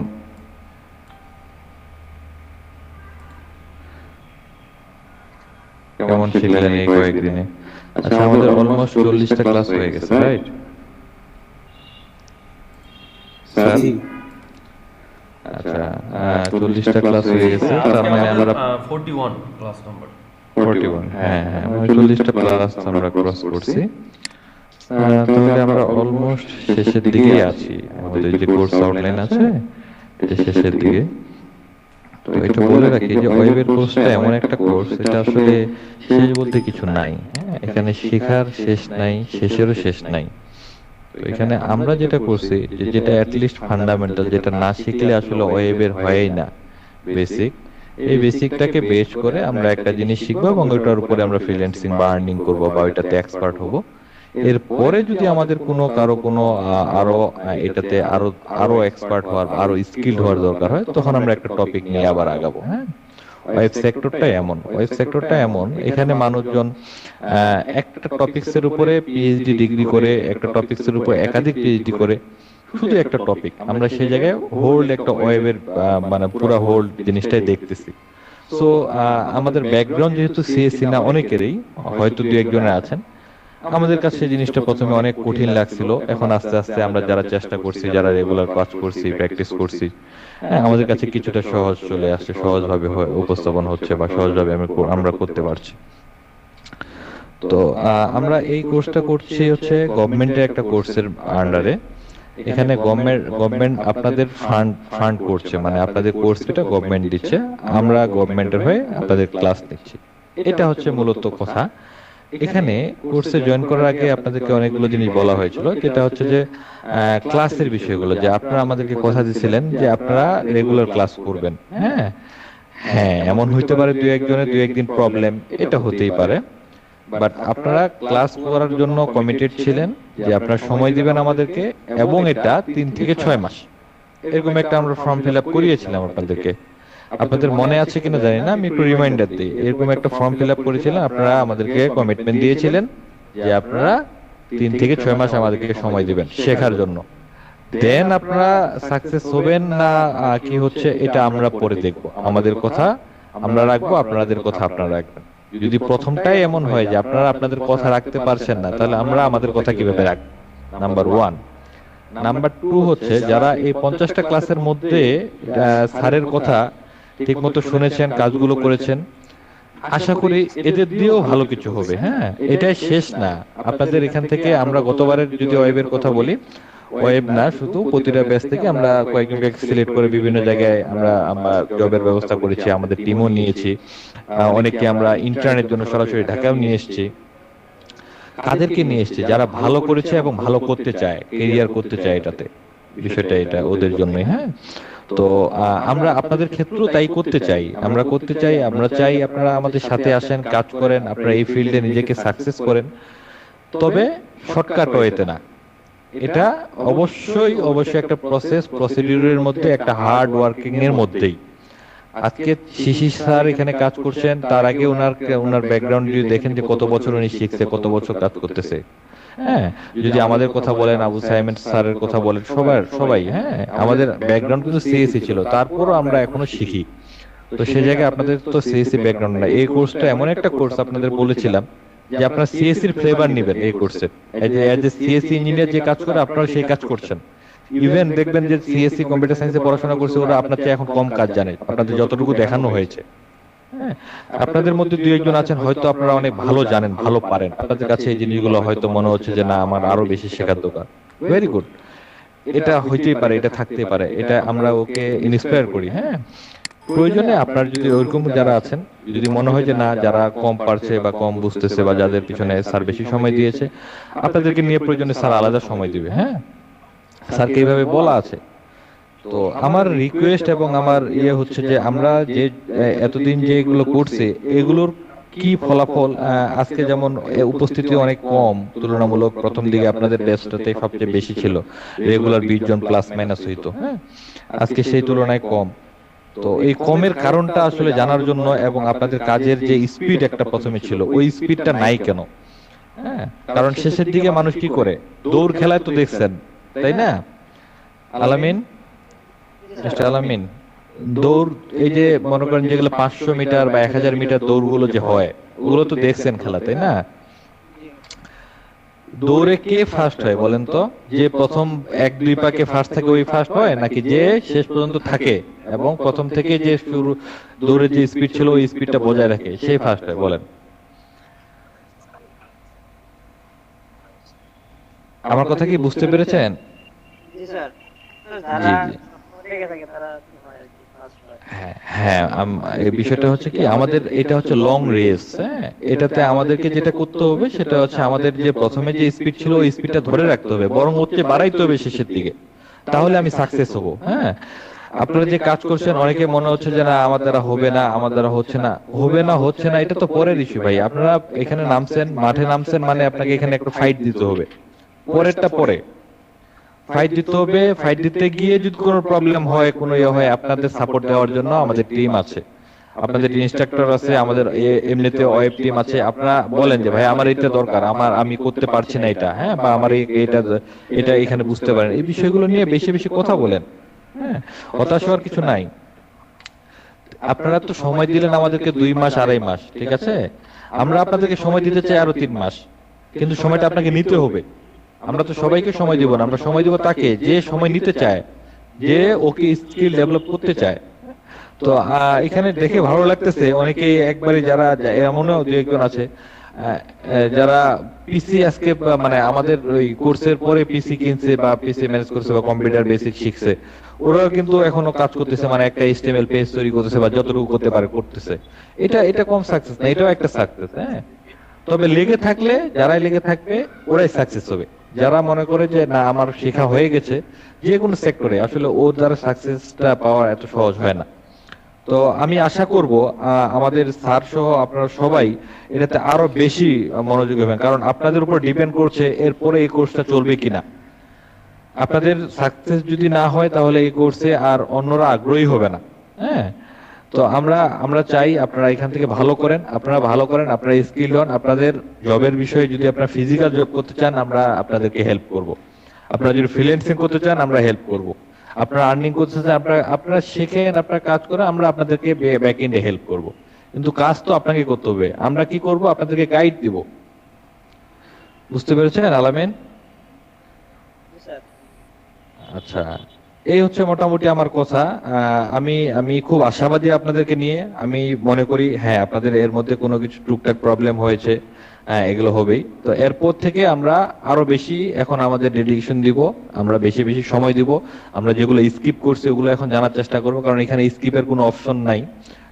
কেমন ছিলেন এই কয়েকদিনে। আচ্ছা, আমাদের অলমোস্ট 40টা ক্লাস হয়ে গেছে, রাইট স্যার? আচ্ছা, 40টা ক্লাস হয়ে গেছে, তার মানে আমরা 41 ক্লাস নাম্বার। 41, হ্যাঁ হ্যাঁ, মানে 40টা ক্লাস আমরা ক্রস করছি। তাহলে আমরা অলমোস্ট শেষের দিকে আছি। আমাদের যে কোর্স আউটলাইন আছে এটা শেষের দিকে। তো এটা বলে রাখি যে ওয়েবের কোর্সটা এমন একটা কোর্স, এটা আসলে শেষ বলতে কিছু নাই। হ্যাঁ, এখানে শেখার শেষ নাই, শেষেরও শেষ নাই। তো এখানে আমরা যেটা করছি যেটা অ্যাটলিস্ট ফান্ডামেন্টাল, যেটা না শিখলে আসলে ওয়েবের হয়ই না, বেসিক, এই বেসিকটাকে বেস করে আমরা একটা জিনিস শিখবো এবং ওইটার উপরে আমরা ফ্রিল্যান্সিং বা আর্নিং করবো বা ওইটাতে এক্সপার্ট হবো। এরপরে যদি আমাদের কারো আরো এটাতে আরো এক্সপার্ট হওয়ার, আরো স্কিলড হওয়ার দরকার হয়, তখন আমরা একটা টপিক নিয়ে আবার আগাবো। হ্যাঁ, ওয়েব সেক্টরটা এমন এখানে মানুষজন একটা টপিকস এর উপরে পিএইচডি ডিগ্রি করে, একটা টপিকস এর উপর একাধিক পিএইচডি করে, শুধু একটা টপিক আমরা সেই জায়গায় হোল্ড একটা ওয়েবের মানে পুরো হোল্ড জিনিসটাই দেখতেছি। সো আমাদের ব্যাকগ্রাউন্ড যেহেতু সিএসসি না অনেকেরই, হয়তো দু একজনের আছেন, আমাদের কাছে এই জিনিসটা প্রথমে অনেক কঠিন লাগছিল। এখন আস্তে আস্তে আমরা যারা চেষ্টা করছি, যারা রেগুলার কাজ করছি, প্র্যাকটিস করছি, হ্যাঁ, আমাদের কাছে কিছুটা সহজ চলে আসছে, সহজভাবে উপস্থাপন হচ্ছে বা সহজভাবে আমরা করতে পারছি। তো আমরা এই কোর্সটা করছি হচ্ছে গভর্নমেন্টের একটা কোর্সের আন্ডারে। এখানে গভর্নমেন্ট আপনাদের ফান্ড করছে, মানে আপনাদের কোর্স এটা গভর্নমেন্ট দিচ্ছে, আমরা গভর্নমেন্টের হয়ে আপনাদের ক্লাস নিচ্ছি। এটা হচ্ছে মূলত কথা। এখানে কোর্সে জয়েন করার আগে আপনাদেরকে অনেকগুলো জিনিস বলা হয়েছিল, যেটা হচ্ছে যে ক্লাসের বিষয়গুলো, যে আপনারা আমাদেরকে কথা দিয়েছিলেন যে আপনারা রেগুলার ক্লাস করবেন। হ্যাঁ হ্যাঁ, এমন হইতে পারে দুই একজনের দুই একদিন প্রবলেম, এটা হতেই পারে, বাট আপনারা ক্লাস করার জন্য কমিটেড ছিলেন যে আপনারা সময় দিবেন আমাদেরকে, এবং এটা 3 থেকে 6 মাস এরকম একটা আমরা ফর্ম ফিল আপ করিয়েছিলাম আপনাদেরকে। আপনাদের মনে আছে কিনা জানি না, আমি একটু রিমাইন্ডার দিই। এরকম একটা ফর্ম ফিল আপ করেছিলেন, আপনারা আমাদেরকে কমিটমেন্ট দিয়েছিলেন যে আপনারা 3 থেকে 6 মাস আমাদেরকে সময় দিবেন শেখার জন্য। দেন আপনারা সাকসেস হবেন না কি হচ্ছে এটা আমরা পরে দেখব। আমাদের কথা আমরা রাখবো, আপনাদের কথা আপনারা রাখবেন। যদি প্রথমটাই এমন হয় যে আপনারা আপনাদের কথা রাখতে পারছেন না, তাহলে আমরা আমাদের কথা কিভাবে রাখবো? নাম্বার 1। নাম্বার 2 হচ্ছে যারা এই 50টা ক্লাসের মধ্যে স্যারের কথা ঠিকমতো শুনেছেন, কাজগুলো করেছেন, আশা করি এদের দিয়েও ভালো কিছু হবে। হ্যাঁ, এটাই শেষ না। আপনাদের এখান থেকে আমরা গতবারের যদি ওয়েবের কথা বলি, ওয়েব না শুধু, প্রতিটা ব্যাচ থেকে আমরা কয়েকজনকে সিলেক্ট করে বিভিন্ন জায়গায় আমরা জবের ব্যবস্থা করেছি, আমাদের টিমও নিয়েছি, অনেকে আমরা ইন্টার্নের জন্য সরাসরি ঢাকাও নিয়ে এসেছি। কাদেরকে নিয়ে এসেছি? যারা ভালো করেছে এবং ভালো করতে চায়, কেরিয়ার করতে চায়, এটাতে বিষয়টা এটা ওদের জন্যই। হ্যাঁ, তো আমরা আপনাদের ক্ষেত্রেও তাই করতে চাই, আমরা চাই আপনারা আমাদের সাথে আসেন, কাজ করেন, আপনারা এই ফিল্ডে নিজেকে সাকসেস করেন, তবে শর্টকাট ওয়েতে না। এটা অবশ্যই একটা প্রসিডিউরের মধ্যে, একটা হার্ড ওয়ার্কিং এর মধ্যেই। আজকে শিশির স্যার এখানে কাজ করছেন, তার আগে ওনার ব্যাকগ্রাউন্ড যদি দেখেন যে কত বছর উনি শিখছে, কত বছর কাজ করতেছে। হ্যাঁ, যদি আমাদের কথা বলেন, আবু সাইমন স্যারের কথা বলেন, সবাই হ্যাঁ, আমাদের ব্যাকগ্রাউন্ড কিন্তু সিএসসি ছিল, তারপরও আমরা এখনো শিখি। তো সেই জায়গায় আপনাদের তো সিএসসি ব্যাকগ্রাউন্ড না। এই কোর্সটা এমন একটা কোর্স, আপনাদের বলেছিলাম যে আপনারা সিএসসির ফ্লেভার নেবেন এই কোর্সের। এজ এ সিএসসি ইঞ্জিনিয়ার যে কাজ করে, আপনারা সেই কাজ করছেন। ইভেন দেখবেন যে সিএসসি কম্পিউটার সায়েন্সে পড়াশোনা করছে, ওরা আপনার চেয়ে এখন কম কাজ জানে, আপনাদের যতটুকু দেখানো হয়েছে। হ্যাঁ, আপনাদের মধ্যে দুই একজন আছেন হয়তো আপনারা অনেক ভালো জানেন, ভালো পারেন, আপনাদের কাছে এই জিনিসগুলো হয়তো মনে হচ্ছে যে না, আমার আরো বেশি শেখার দরকার। Very good. এটা হইতেই পারে, এটা থাকতেই পারে, এটা আমরা ওকে ইন্সপায়ার করি। হ্যাঁ, প্রয়োজনে আপনার যদি ওইরকম যারা আছেন, যদি মনে হয় যে না যারা কম পারছে বা কম বুঝতেছে বা যাদের পিছনে স্যার বেশি সময় দিয়েছে, আপনাদেরকে নিয়ে প্রয়োজনে স্যার আলাদা সময় দিবে। হ্যাঁ, স্যারকে এইভাবে বলা আছে। তো আমার রিকোয়েস্ট এবং আমার হচ্ছে যে আমরা যে এতদিন যে এগুলো করছি এগুলোর কি ফলাফল, আজকে যেমন উপস্থিতি অনেক কম তুলনামূলক, প্রথম দিকে আপনাদের ব্যাচটাতে সবচেয়ে বেশি ছিল, রেগুলার 20 জন প্লাস মাইনাস হইতো। হ্যাঁ, আজকে সেই তুলনায় কম। তো এই কমের কারণটা আসলে জানার জন্য এবং আপনাদের কাজের যে স্পিড একটা প্রথমে ছিল ওই স্পিডটা নাই কেন? হ্যাঁ, কারণ শেষের দিকে মানুষ কি করে, দৌড় খেলায় তো দেখছেন, তাই না আলামিন? মিস্টার আলামিন, দৌড় এই যে মনে করেন যেগুলো 500 মিটার বা 1000 মিটার দৌড়গুলো যে হয় ওগুলো তো দেখছেন খেলা, তাই না? দৌড়ে কে ফার্স্ট হয় বলেন তো? যে প্রথম 1-2 পাকে ফার্স্ট থাকে ওই ফার্স্ট হয়, নাকি যে শেষ পর্যন্ত থাকে এবং প্রথম থেকে যে শুরু দৌড়ের যে স্পিড ছিল ওই স্পিডটা বজায় রাখে সেই ফার্স্ট হয়? বলেন। আমার কথা কি বুঝতে পেরেছেন? জি স্যার, জি যারা জি। থেকে থাকে তারা হয় আর কি ফার্স্ট হয়। হ্যাঁ হ্যাঁ, এই বিষয়টা হচ্ছে কি, আমাদের এটা হচ্ছে লং রেস। হ্যাঁ, এটাতে আমাদেরকে যেটা করতে হবে সেটা হচ্ছে আমাদের যে প্রথমে যে স্পিড ছিল ওই স্পিডটা ধরে রাখতে হবে, বরং হচ্ছে বাড়াইতে হবে শেষের দিকে, তাহলে আমি সাকসেস হব। হ্যাঁ, আপনারা যে কাজ করছেন অনেকে মনে হচ্ছে যে না আমার দ্বারা হবে না, আমার দ্বারা হচ্ছে না, হবে না হচ্ছে না এটা তো পরের ইস্যু ভাই। আপনারা এখানে নামছেন, মাঠে নামছেন, মানে আপনাকে এখানে একটা ফাইট দিতে হবে, পরেরটা পরে। ফাইট দিতে হবে, ফাইট দিতে গিয়ে যদি কোনো প্রবলেম হয়, কোনো হয়, আপনাদের সাপোর্ট দেওয়ার জন্য আমাদের টিম আছে, আপনাদের ইনস্ট্রাক্টর আছে, আমাদের এমনিতে ওয়েব টিম আছে। আপনারা বলেন যে ভাই আমার এটা দরকার, আমি করতে পারছি না এটা, হ্যাঁ, বা আমার এটা এটা এখানে বুঝতে পারেন, এই বিষয়গুলো নিয়ে বেশি বেশি কথা বলেন। হ্যাঁ, হতাশ হওয়ার কিছু নাই। আপনারা তো সময় দিলেন আমাদেরকে 2 মাস 2.5 মাস, ঠিক আছে, আমরা আপনাদেরকে সময় দিতে চাই আরো 3 মাস, কিন্তু সময়টা আপনাকে নিতে হবে। আমরা তো সবাইকে সময় দিব না, আমরা সময় দিব তাকে যে সময় নিতে চায়, যে ওকে স্কিল ডেভেলপ করতে চায়। তো এখানে দেখে ভালো লাগতেছে অনেকেই একবারে যারা এমনও 2-1 জন আছে যারা পিসি আজকে মানে আমাদের ওই কোর্সের পরে পিসি কিনছে বা পিসি ম্যানেজ করছে বা কম্পিউটার বেসিক শিখছে, ওরাও কিন্তু এখনো কাজ করতেছে, মানে একটা HTML পেজ তৈরি করতেছে বা যতটুকু করতে পারে করতেছে। এটা কম সাকসেস না, এটাও একটা সাকসেস। হ্যাঁ, তবে লেগে থাকলে, যারাই লেগে থাকবে ওরাই সাকসেস হবে। যারা মনে করে যে না আমার শেখা হয়ে গেছে, যে কোনো সেক্টরে আসলে ওর দ্বারা সাকসেসটা পাওয়া এত সহজ হয় না। তো আমি আশা করব আমাদের স্যার সহ আপনারা সবাই এটাতে আরো বেশি মনোযোগী হবেন, কারণ আপনাদের উপর ডিপেন্ড করছে এরপরে এই কোর্সটা চলবে কিনা। আপনাদের সাকসেস যদি না হয় তাহলে এই কোর্সে আর অন্যরা আগ্রহী হবে না। হ্যাঁ, তো আমরা চাই আপনারা এখান থেকে ভালো করেন, আপনারা ভালো করেন, আপনারা স্কিল হন। আপনাদের জবের বিষয়ে যদি আপনারা ফিজিক্যাল জব করতে চান আমরা আপনাদেরকে হেল্প করব, আপনারা যদি ফ্রিল্যান্সিং করতে চান আমরা হেল্প করব, আপনারা আর্নিং করতে চান আপনারা শেখেন, আপনারা কাজ করেন, আমরা আপনাদেরকে ব্যাক এন্ডে হেল্প করব। কিন্তু কাজ তো আপনাকে করতে হবে, আমরা কি করব আপনাদেরকে গাইড দিব। বুঝতে পেরেছেন আলামিন? জি স্যার। আচ্ছা, এই হচ্ছে মোটামুটি আমার কথা। আমি খুব আশাবাদী আপনাদেরকে নিয়ে। আমি মনে করি হ্যাঁ আপনাদের এর মধ্যে কোনো কিছু টুকটাক প্রবলেম হয়েছে, হ্যাঁ এগুলো হবেই। তো এরপর থেকে আমরা আরো বেশি এখন আমাদের ডেডিকেশন দিব, আমরা বেশি বেশি সময় দিব। আমরা যেগুলো স্কিপ করছি ওগুলো এখন জানার চেষ্টা করবো, কারণ এখানে স্কিপের কোনো অপশন নাই।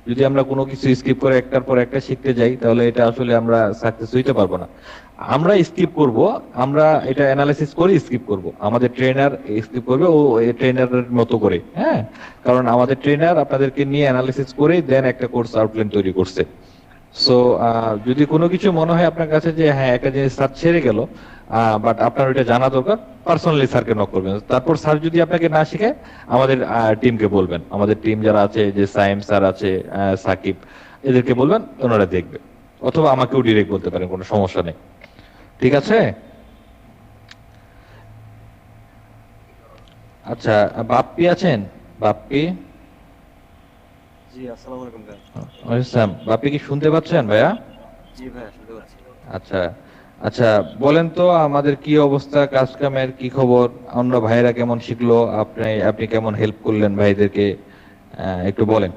যদি আমরা কোনো কিছু স্কিপ করে একটার পর একটা শিখতে যাই তাহলে এটা আসলে আমরা সাকসেস হইতে পারবো না। আমরা স্কিপ করব, আমরা এটা অ্যানালাইসিস করে স্কিপ করব, আমাদের ট্রেনার স্কিপ করবে ও ট্রেনারের মতো করে। হ্যাঁ, কারণ আমাদের ট্রেনার আপনাদেরকে নিয়ে অ্যানালাইসিস করে দেন একটা কোর্স আউটলাইন তৈরি করছে। সো যদি কোনো কিছু মনে হয় আপনার কাছে যে হ্যাঁ একটা জিনিস স্যার ছেড়ে গেল, বাট আপনার ওইটা জানা দরকার, পার্সোনালি স্যারকে নক করবেন। তারপর স্যার যদি আপনাকে না শিখায় আমাদের টিমকে বলবেন, আমাদের টিম যারা আছে, যে সাইম স্যার আছে, সাকিব, এদেরকে বলবেন, ওনারা দেখবে। অথবা আমাকেও ডিরেক্ট বলতে পারেন, কোনো সমস্যা নেই। ঠিক আছে? আচ্ছা, বাপ্পি আছেন? বাপ্পি, জি আসসালামু আলাইকুম ভাই। ওয়ালাইকুম। বাপ্পি কি শুনতে পাচ্ছেন ভাইয়া? জি ভাই শুনতে পাচ্ছি। আচ্ছা আচ্ছা, বলেন তো আমাদের কি অবস্থা, কাজ কামের কি খবর, অন্য ভাইরা কেমন শিখলো, আপনি কেমন হেল্প করলেন ভাইদেরকে, একটু বলেন,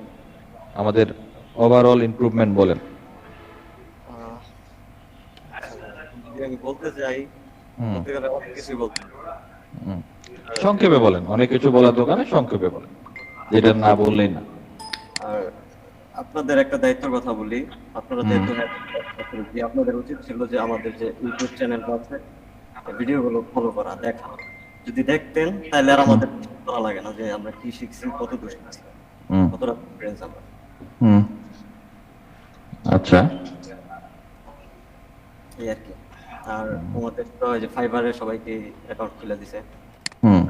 আমাদের ওভারঅল ইমপ্রুভমেন্ট বলেন। যদি আমি বলতে যাই, হুম বলতে গেলে অনেক কিছুই বলতে হবে। হুম। সংক্ষেপে বলেন, অনেক কিছু বলার দোকানে সংক্ষেপে বলেন, যেটা না বললেই না। আর আপনাদের একটা দায়িত্বের কথা বলি, আপনারা যেহেতু আপনাদের উচিত ছিল যে আমাদের যে ইউটিউব চ্যানেলটা আছে ভিডিওগুলো ফলো করা, দেখা। যদি দেখতেন তাহলে আর আমাদের করা লাগে না যে আমরা কি শিখছি, কত দূর শিখছি, হুম কতটা এক্সপেরিয়েন্স আমরা। হুম আচ্ছা। এই আর কি। আর আমাদের তো ওই যে ফাইবারে সবাইকে অ্যাকাউন্ট খুলে দিছে। হুম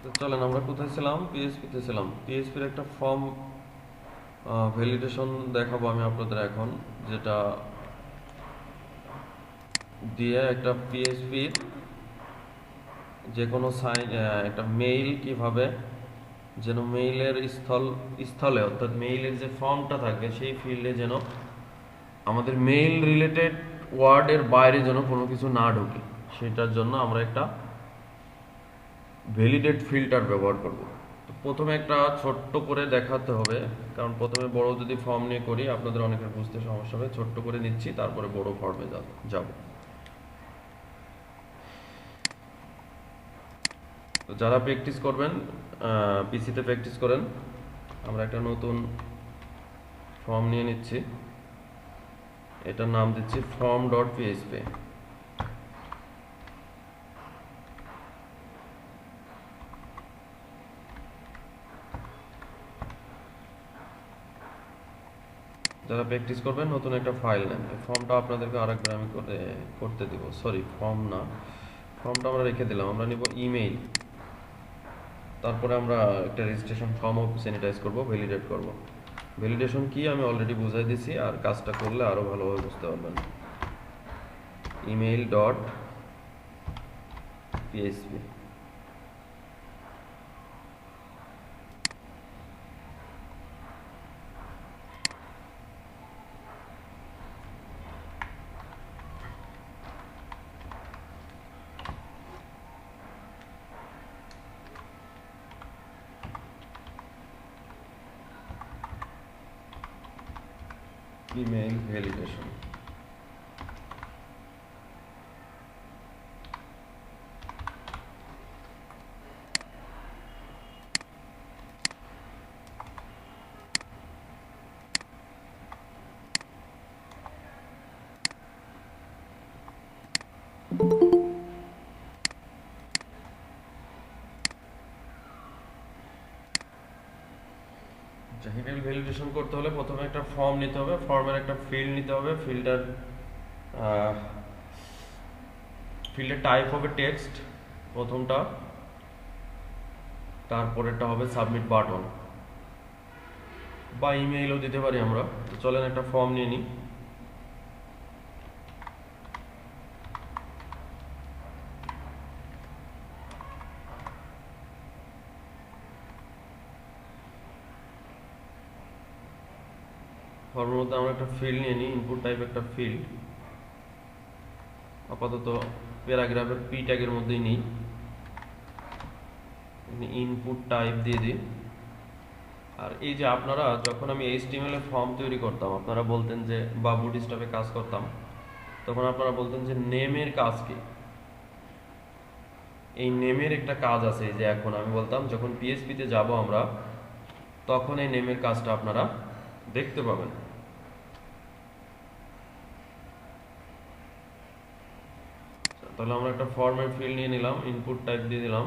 তো চলেন, আমরা কোথায় ছিলাম? পিএসপিতে ছিলাম। পিএসপির একটা ফর্ম ভ্যালিডেশন দেখাবো আমি আপনাদের এখন, যেটা দিয়ে একটা পিএসপির যে কোনো সাইন, একটা মেইল কিভাবে যেন মেইলের স্থলে অর্থাৎ মেইলের যে ফর্মটা থাকবে সেই ফিল্ডে যেন আমাদের মেইল রিলেটেড ওয়ার্ডের বাইরে যেন কোনো কিছু না ঢোকে, সেটার জন্য আমরা একটা ভ্যালিডেট ফিল্টার ব্যবহার করব। তো প্রথমে একটা ছোট্ট করে দেখাতে হবে, কারণ প্রথমে বড় যদি ফর্ম নিয়ে করি আপনাদের অনেকের বুঝতে সমস্যা হবে। ছোট্ট করে নিচ্ছি, তারপরে বড় ফর্মে যাব। তো যারা প্র্যাকটিস করবেন, পিসিতে প্র্যাকটিস করেন, আমরা একটা নতুন ফর্ম নিয়ে নিচ্ছি। এটার নাম দিচ্ছি form.php। যারা প্র্যাকটিস করবেন নতুন একটা ফাইল নেন। এই ফর্মটা আপনাদেরকে আরেকবার আমি করতে দিব। সরি, ফর্ম না, ফর্মটা আমরা রেখে দিলাম। আমরা নিব ইমেইল, তারপরে আমরা একটা রেজিস্ট্রেশন ফর্মও স্যানিটাইজ করব, ভ্যালিডেট করব। ভ্যালিডেশন কি আমি অলরেডি বুঝাই দিছি, আর কাজটা করলে আরো ভালোভাবে বুঝতে পারবেন। Email dot PHP. Email validation. Email validation করতে হলে প্রথমে একটা ফর্ম নিতে হবে, ফর্মের একটা ফিল্ড নিতে হবে। ফিল্ডের টাইপ হবে টেক্সট প্রথমটা, তারপরেরটা হবে সাবমিট বাটন বা ইমেইলও দিতে পারি আমরা। তো চলেন একটা ফর্ম নিয়ে নিই। ফর্মের মধ্যে আমরা একটা ফিল্ড নিয়ে নিই, ইনপুট টাইপ একটা ফিল্ড। আপাতত প্যারাগ্রাফের পি ট্যাগের মধ্যেই নিই, ইনপুট টাইপ দিয়ে দিই। আর এই যে আপনারা যখন আমি HTML এ ফর্ম তৈরি করতাম, আপনারা বলতেন যে, বা বুটস্ট্র্যাপে কাজ করতাম, তখন আপনারা বলতেন যে নেমের কাজ কি। এই নেমের একটা কাজ আছে, যে এখন আমি বলতাম যখন পিএইচপিতে যাব আমরা, তখন এই নেমের কাজটা আপনারা দেখতে পাবেন। তাহলে আমরা একটা ফর্মের ফিল্ড নিয়ে নিলাম, ইনপুট টাইপ দিয়ে দিলাম,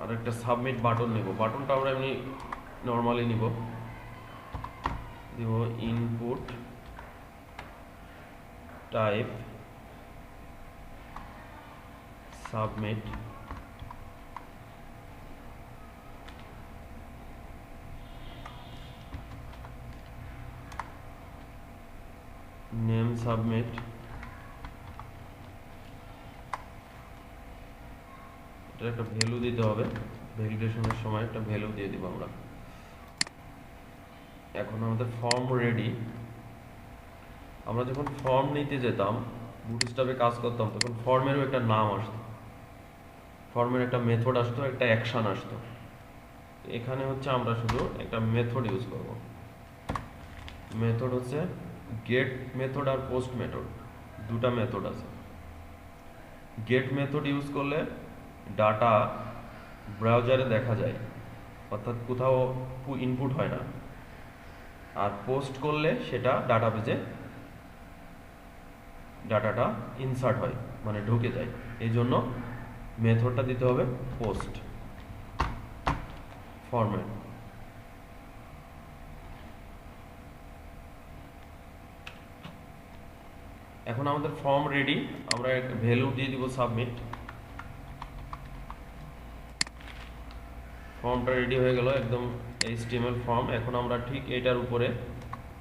আর একটা সাবমিট বাটন নেব। বাটনটা আমরা এমনি নর্মালি নিব, দিব input type submit, name submit. এটা একটা ভ্যালু দিতে হবে, ভ্যালিডেশনের সময় একটা ভ্যালু দিয়ে দিব আমরা। এখন আমাদের ফর্ম রেডি। আমরা যখন ফর্ম নিতে যেতাম, বুটস্ট্র্যাপে কাজ করতাম, তখন ফর্মেরও একটা নাম আসতো, ফর্মের একটা মেথড আসতো, একটা অ্যাকশন আসতো। এখানে হচ্ছে আমরা শুধু একটা মেথড ইউজ করব। মেথড হচ্ছে গেট মেথড আর পোস্ট মেথড, দুটা মেথড আছে। গেট মেথড ইউজ করলে ডাটা ব্রাউজারে দেখা যায়, অর্থাৎ কোথাও ইনপুট হয় না। আর পোস্ট করলে সেটা ডাটাবেজে ডাটাটা ইনসার্ট হয়, মানে ঢুকে যায়। এই জন্য মেথডটা দিতে হবে পোস্ট ফরম্যাট। এখন আমাদের ফর্ম রেডি, আমরা একটা ভ্যালু দিয়ে দিব সাবমিট। ফর্মটা রেডি হয়ে গেল, একদম HTML ফর্ম। এখন আমরা ঠিক এটার উপরে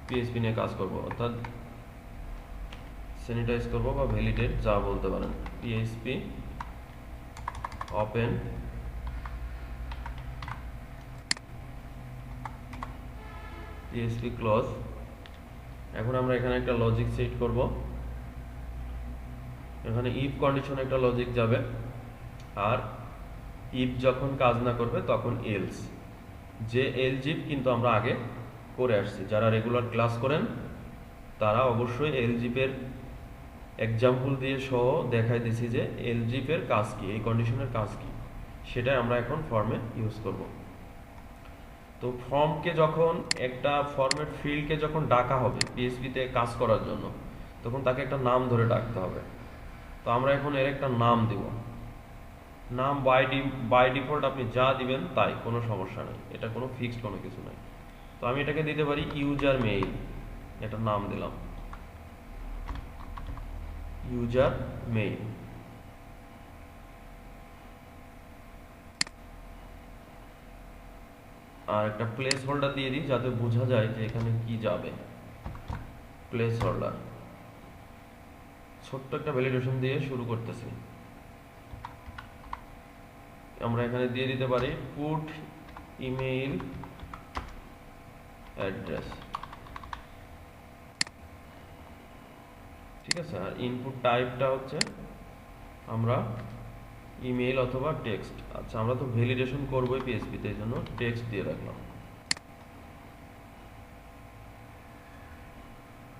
PHP নিয়ে কাজ করব, অর্থাৎ স্যানিটাইজ করব বা ভ্যালিডেট যা বলতে পারেন। PHP open PHP close. এখন আমরা এখানে একটা লজিক সেট করব। এখানে ইফ কন্ডিশন একটা লজিক যাবে, আর ইফ যখন কাজ না করবে তখন এলস। যে এলস ইফ কিন্তু আমরা আগে করে আসছি, যারা রেগুলার ক্লাস করেন তারা অবশ্যই এলস ইফের এক্সাম্পল দিয়ে সহ দেখাই দিছি যে এলস ইফের কাজ কি, এই কন্ডিশনের কাজ কি, সেটাই আমরা এখন ফর্মে ইউজ করব। তো ফর্মকে যখন একটা ফর্মেট ফিল্ডকে যখন ডাকা হবে PHP-তে কাজ করার জন্য, তখন তাকে একটা নাম ধরে ডাকতে হবে। তো আমরা এখন এর একটা নাম দিব। নাম বাই ডিফল্ট আপনি যা দিবেন তাই, কোনো সমস্যা নেই, এটা কোনো ফিক্সড কোনো কিছু নাই। তো আমি এটাকে দিতে পারি ইউজার মেইল, এটা নাম দিলাম ইউজার মেইল। আর একটা প্লেস হোল্ডার দিয়ে দিই যাতে বোঝা যায় যে এখানে কি যাবে। প্লেস হোল্ডার ছোট্ট একটা ভ্যালিডেশন দিয়ে শুরু করতেছি। আমরা এখানে দিয়ে দিতে পারি পুট ইমেইল অ্যাড্রেস, ঠিক আছে। আর ইনপুট টাইপটা হচ্ছে আমরা ইমেইল অথবা টেক্সট। আচ্ছা, আমরা তো ভ্যালিডেশন করবোই PHP-তে, এই জন্য টেক্সট দিয়ে রাখলাম।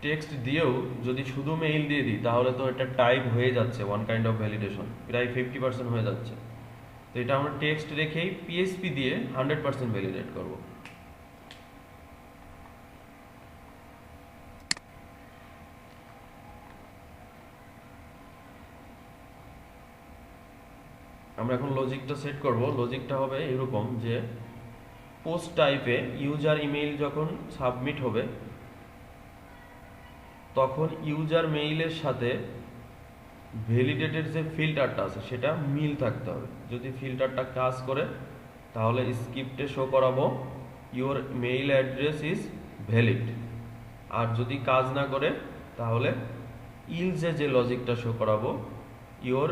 টেক্সট দিয়েও যদি শুধু মেইল দিয়ে দিই তাহলে তো এটা টাইপ হয়ে যাচ্ছে, ওয়ান কাইন্ড অফ ভ্যালিডেশন, প্রায় 50% হয়ে যাচ্ছে। তো এটা আমরা টেক্সট রেখেই PHP দিয়ে 100% ভ্যালিডেট করব। আমরা এখন লজিকটা সেট করব। লজিকটা হবে এরকম যে পোস্ট টাইপে ইউজার ইমেইল যখন সাবমিট হবে তখন ইউজার মেইলের সাথে ভ্যালিডেটের যে ফিল্টারটা আছে সেটা মিল থাকতে হবে। যদি ফিল্টারটা কাজ করে তাহলে স্ক্রিপ্টে শো করাবো your mail address is valid, আর যদি কাজ না করে তাহলে ইলসে যে লজিকটা শো করাবো your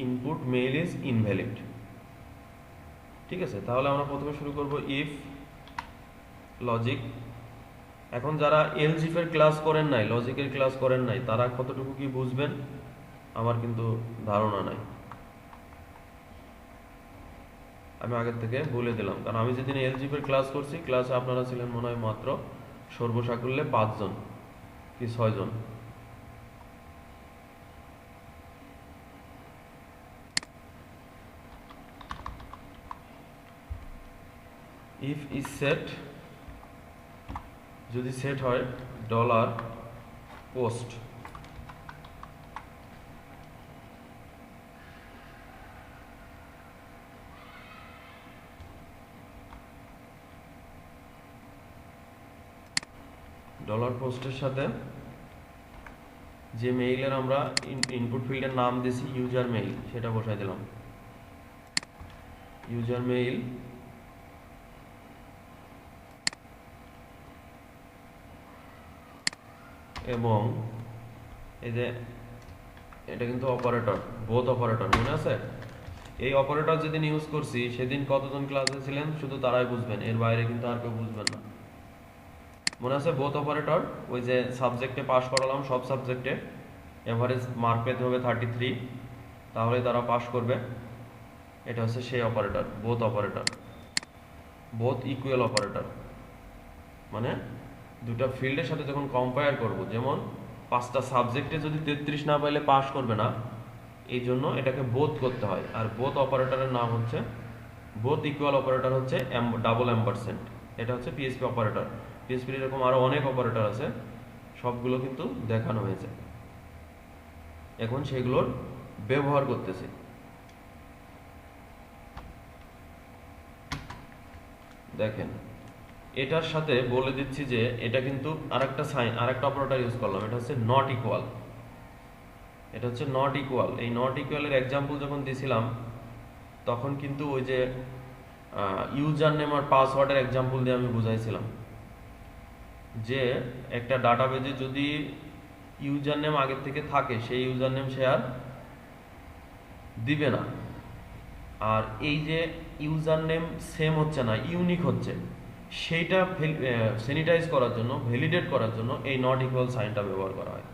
input mail is invalid. ঠিক আছে, তাহলে আমরা প্রথমে শুরু করব ইফ লজিক। এখন যারা এলস ইফের ক্লাস করেন নাই, লজিকের ক্লাস করেন নাই, তারা কতটুকু কি বুঝবেন আমার কিন্তু ধারণা নাই। আমি আগের থেকে বলে দিলাম, কারণ আমি যেদিন এলস ইফের ক্লাস করছি ক্লাসে আপনারা ছিলেন মনে হয় মাত্র সর্বসাকুল্যে 5 জন কি 6 জন। ইফ ইজ সেট, যদি সেট হয় ডলার পোস্ট, ডলার পোস্টের সাথে যে মেইলের আমরা ইনপুট ফিল্ডের নাম দিয়েছি ইউজার মেইল সেটা বসাই দিলাম। ইউজার মেইল এবং এই যে এটা কিন্তু অপারেটর, বোথ অপারেটর মনে আছে? এই অপারেটর যেদিন ইউজ করছি সেদিন কতজন ক্লাসে ছিলেন শুধু তারাই বুঝবেন, এর বাইরে কিন্তু আর কেউ বুঝবেন না। মনে আছে বোথ অপারেটর, ওই যে সাবজেক্টে পাস করালাম, সব সাবজেক্টে এভারেজ মার্ক পেতে হবে 33, তাহলে তারা পাস করবে। এটা হচ্ছে সেই operator, both operator, both equal operator. মানে দুটা ফিল্ডের সাথে যখন কম্পেয়ার করব, যেমন 5টা সাবজেক্টে যদি 33 না পাইলে পাস করবে না, এই জন্য এটাকে বোথ করতে হয়। আর বোথ অপারেটরের নাম হচ্ছে, বোথ ইকুয়াল অপারেটর হচ্ছে ডাবল এম্পারসেন্ট। এটা হচ্ছে পিএসপি অপারেটর। পিএসপির এরকম আরও অনেক অপারেটর আছে, সবগুলো কিন্তু দেখানো হয়েছে, এখন সেগুলোর ব্যবহার করতেছি। দেখেন এটার সাথে বলে দিচ্ছি যে এটা কিন্তু আরেকটা সাইন, আরেকটা অপারেটর ইউজ করলাম, এটা হচ্ছে নট ইকুয়াল। এটা হচ্ছে নট ইকুয়াল। এই নট ইকুয়ালের এক্সাম্পল যখন দিয়েছিলাম তখন কিন্তু ওই যে ইউজার নেম আর পাসওয়ার্ডের এক্সাম্পল দিয়ে আমি বুঝাইছিলাম যে একটা ডাটাবেজে যদি ইউজার নেম আগের থেকে থাকে, সেই ইউজার নেম সে আর দিবে না। আর এই যে ইউজার নেম সেম হচ্ছে না, ইউনিক হচ্ছে, সেইটা স্যানিটাইজ করার জন্য, ভ্যালিডেট করার জন্য এই নট ইকুয়াল সাইনটা ব্যবহার করা হয়।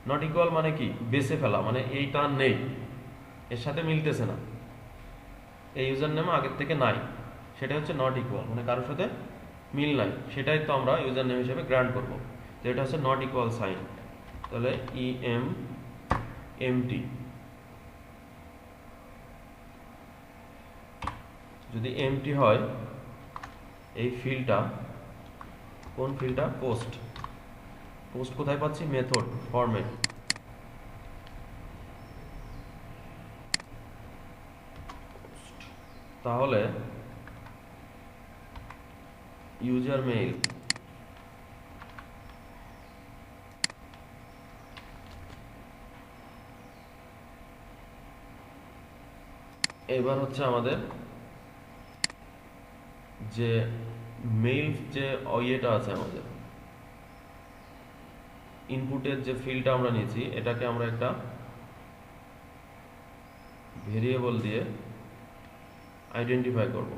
নট ইকুয়াল মানে কি? বেছে ফেলা, মানে এইটা নেই, এর সাথে মিলতেছে না, এই ইউজার নেম আগের থেকে নাই, সেটা হচ্ছে নট ইকুয়াল, মানে কারোর সাথে মিল নাই, সেটাই তো আমরা ইউজার নেম হিসেবে গ্রান্ট করব। তো এটা হচ্ছে নট ইকুয়াল সাইন। তাহলে এমটি, যদি এমটি হয় এই ফিল্ডটা, কোন ফিল্ডটা? পোস্ট। পোস্ট কোথায় পাচ্ছি? মেথড ফরমে। তাহলে ইউজার মেইল, এবার হচ্ছে আমাদের যে মেইল যে ইয়েটা আছে, আমাদের ইনপুটের যে ফিল্ডটা আমরা নিয়েছি, এটাকে আমরা একটা ভেরিয়েবল দিয়ে আইডেন্টিফাই করব।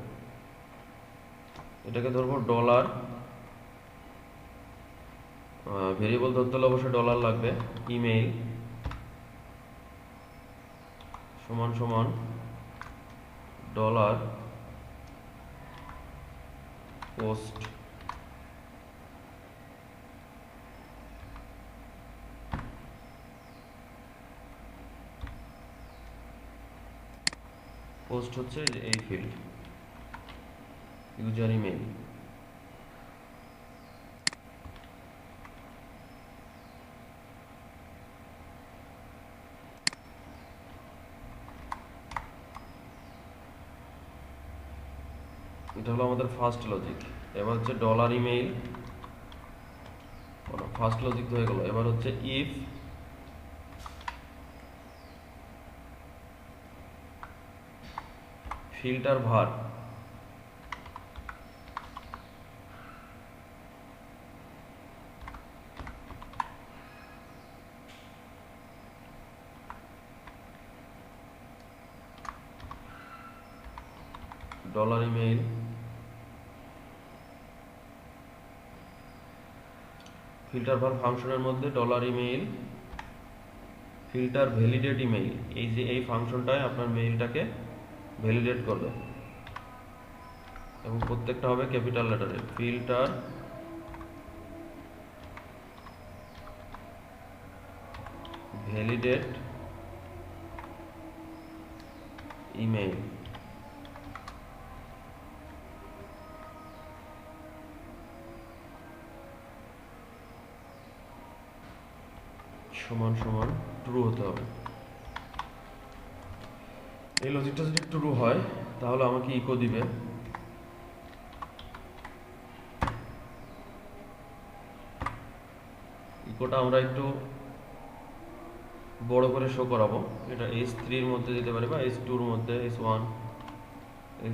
এটাকে ধরবো ডলার, ভেরিয়েবল ধরতে হলে অবশ্যই ডলার লাগবে। ইমেইল সমান সমান ডলার পোস্ট, পোস্ট হচ্ছে এই ফিল্ড, ইউজার ইমেইল। এটা হলো আমাদের ফার্স্ট লজিক। এবার হচ্ছে ডলার ইমেইল, ফার্স্ট লজিক হয়ে গেল। এবার হচ্ছে ইফ ফিল্টার ভার, ডলার ইমেইল ফিল্টার ভার ফাংশনের মধ্যে dollar email filter validate email, এই যে এই ফাংশনটায় আপনার মেইলটাকে ভ্যালিডেট করবে এবং প্রত্যেকটা হবে ক্যাপিটাল লেটারে। ফিল্টার ভ্যালিডেট ইমেইল, সমান সমান ট্রু হতে হবে। এই লজিকটা যদি ট্রু হয় তাহলে আমাকে ইকো দিবে। ইকোটা আমরা একটু বড় করে শো করাবো। এটা S3 এর মধ্যে দিতে পারি বা S2 এর মধ্যে, S1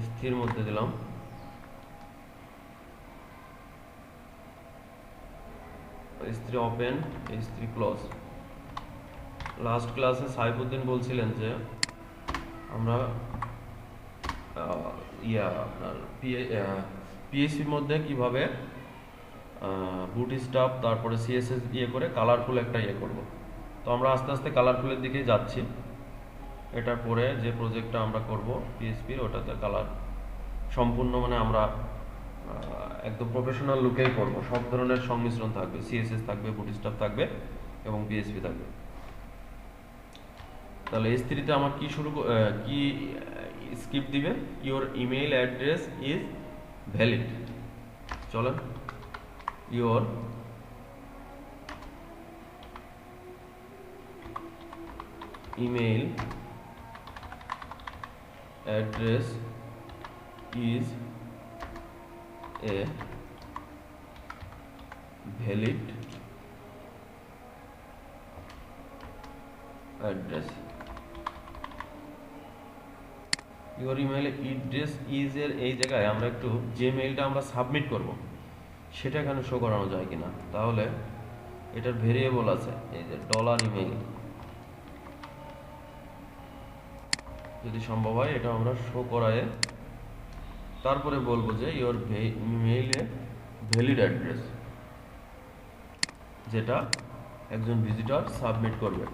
S3 এর মধ্যে দিলাম। S3 open, S3 close. Last ক্লাসে সাইফুদ্দিন বলছিলেন যে আমরা আপনার পিএইচপির মধ্যে কিভাবে বুটস্ট্র্যাপ, তারপরে সিএসএস ইয়ে করে কালারফুল একটা ইয়ে করব। তো আমরা আস্তে আস্তে কালারফুলের দিকেই যাচ্ছি। এটার পরে যে প্রজেক্টটা আমরা করব পিএসপির, ওটাতে কালার সম্পূর্ণ মানে আমরা একদম প্রফেশনাল লুকেই করব। সব ধরনের সংমিশ্রণ থাকবে, সিএসএস থাকবে, বুটস্ট্র্যাপ থাকবে এবং পিএসপি থাকবে। তাহলে S3-তে আমার কি কি স্ক্রিপ্ট দিবে? Your email address is valid. চলেন, your email address is a valid address. Your email address is এর এই জায়গায় আমরা একটু যে মেইলটা আমরা সাবমিট করব সেটা এখানে শো করানো যায় কিনা। তাহলে এটার ভেরিয়েবল আছে, এই যে $ইমেইল, যদি সম্ভব হয় এটা আমরা শো করায় তারপরে বলবো যে ইওর ইমেইলে ভ্যালিড অ্যাড্রেস, যেটা একজন ভিজিটর সাবমিট করবে।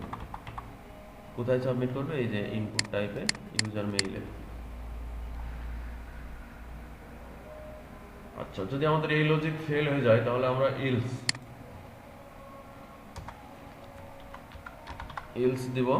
কোথায় সাবমিট করবে? এই যে ইনপুট টাইপে ইউজার মেইলে। আচ্ছা, যদি আমাদের এই লজিক ফেল হয়ে যায় তাহলে আমরা ইলস দিব।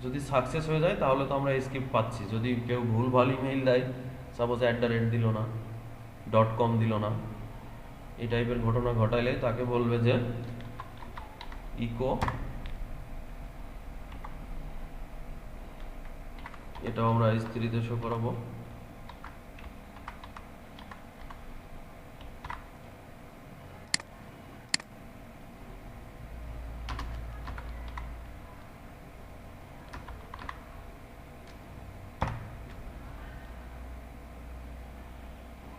যদি সাকসেস হয়ে যায় তাহলে তো আমরা স্ক্রিপ্ট পাচ্ছি। যদি কেউ ভুলভাল ইমেইল দেয়, সাপোজ @ দিল না, .com দিল না, এই টাইপের ঘটনা ঘটাইলে তাকে বলবে যে ইকো, এটাও আমরা S3-তে শো করাবো।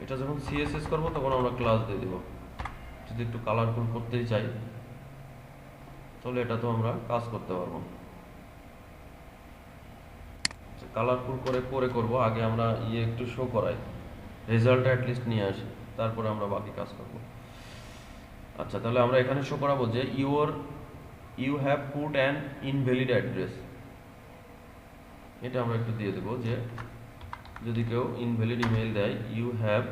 এটা যখন সিএসএস করব তখন আমরা ক্লাস দিয়ে দেব। যদি একটু কালারফুল করতেই চাই তাহলে এটা তো আমরা কাজ করতে পারবো। কালারফুল করে করব, আগে আমরা একটু শো করাই, রেজাল্টটা অ্যাটলিস্ট নিয়ে আসি, তারপরে আমরা বাকি কাজ করব। আচ্ছা, তাহলে আমরা এখানে শো করাবো যে you have put an invalid address. এটা আমরা একটু দিয়ে দেবো যে যদি কেউ ইনভ্যালিড ইমেইল দেয়, you have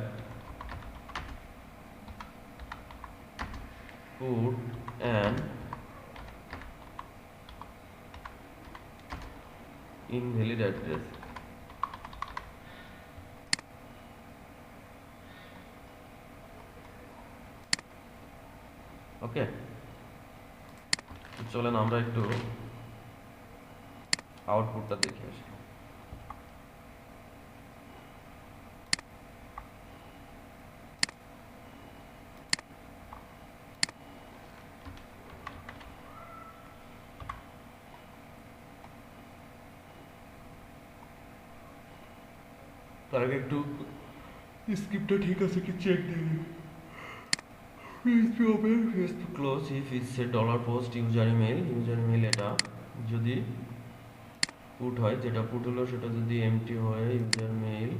put an invalid address. Okay, চলেন আমরা একটু আউটপুটটা দেখে আসি। তার আগে একটু স্ক্রিপ্টটা ঠিক আছে কি চেক দিয়ে PHP open, PHP close if it say $post user email এটা যদি পুট হয়, যেটা পুট হলো সেটা যদি এমটি হয়, user mail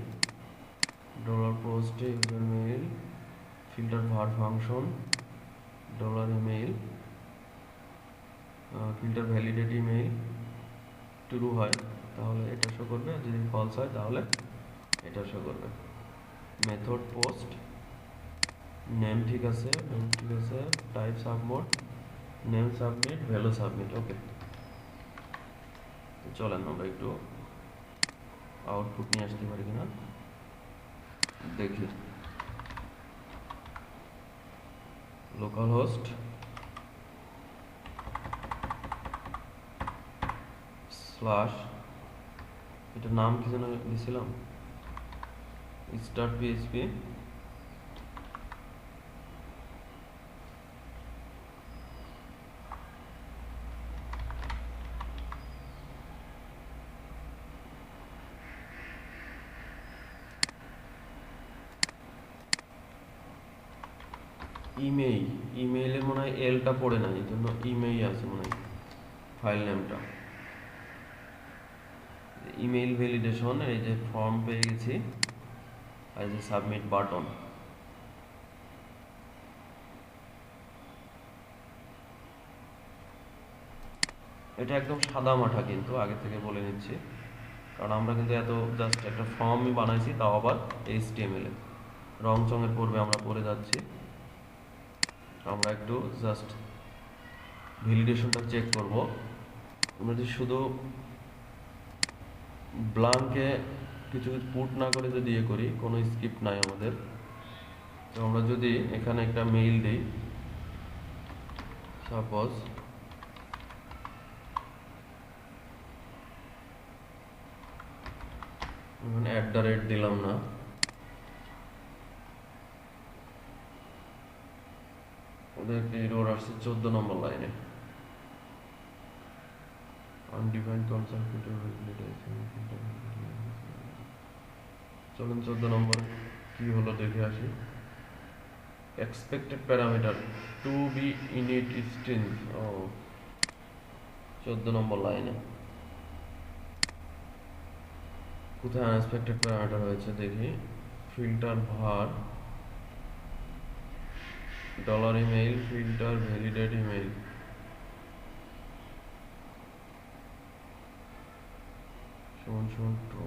$post user mail filter var function $email filter validate email true হয় তাহলে এটা শো করবে, যদি ফলস হয় তাহলে এটা শো করবে। মেথড পোস্ট নেম ঠিক আছে, type submit, name submit, value submit. Okay, চলেন আমরা একটু আউটপুট নিয়ে আসতে পারি কিনা দেখি। লোকাল হোস্ট স্ল্যাশ, এটার নাম কি যেন দিয়েছিলাম, স্টার্ট পিএইচপি, ইমেইল, ইমেইলের মনে হয় এলটা পড়ে না, এই জন্য ইমেইল আছে মনে হয় ফাইল নেমটা। ইমেইল ভ্যালিডেশন, এই যে ফর্ম পেয়ে গেছি, আর এই যে সাবমিট বাটন। এটা একদম সাদা মাঠা, কিন্তু আগে থেকে বলে নিচ্ছি, কারণ আমরা কিন্তু এত জাস্ট একটা ফর্মই বানাইছি, তাও আবার HTML এ। রং চঙের পূর্বে আমরা পড়ে যাচ্ছি। আমরা একটু জাস্ট ভ্যালিডেশনটা চেক করব। আমরা যদি শুধু ব্লাঙ্কে কিছু পুট না করে যদি ইয়ে করি, কোনো স্ক্রিপ্ট নাই আমাদের, তো আমরা যদি এখানে একটা মেইল দিই, সাপোজ এখানে দিলাম না, ওদেরকে এরর আসছে 14 নম্বর লাইনে, আনডিফাইন্ড কনসেপ্ট। চলুন 14 নম্বর কি হলো দেখে আসি। Expected parameter to be init string. Oh 14 নম্বর লাইনে কোথায় আনএক্সপেক্টেড প্যারামিটার হয়েছে দেখি। Filter var $email filter validate email, সমান সমান ট্রু।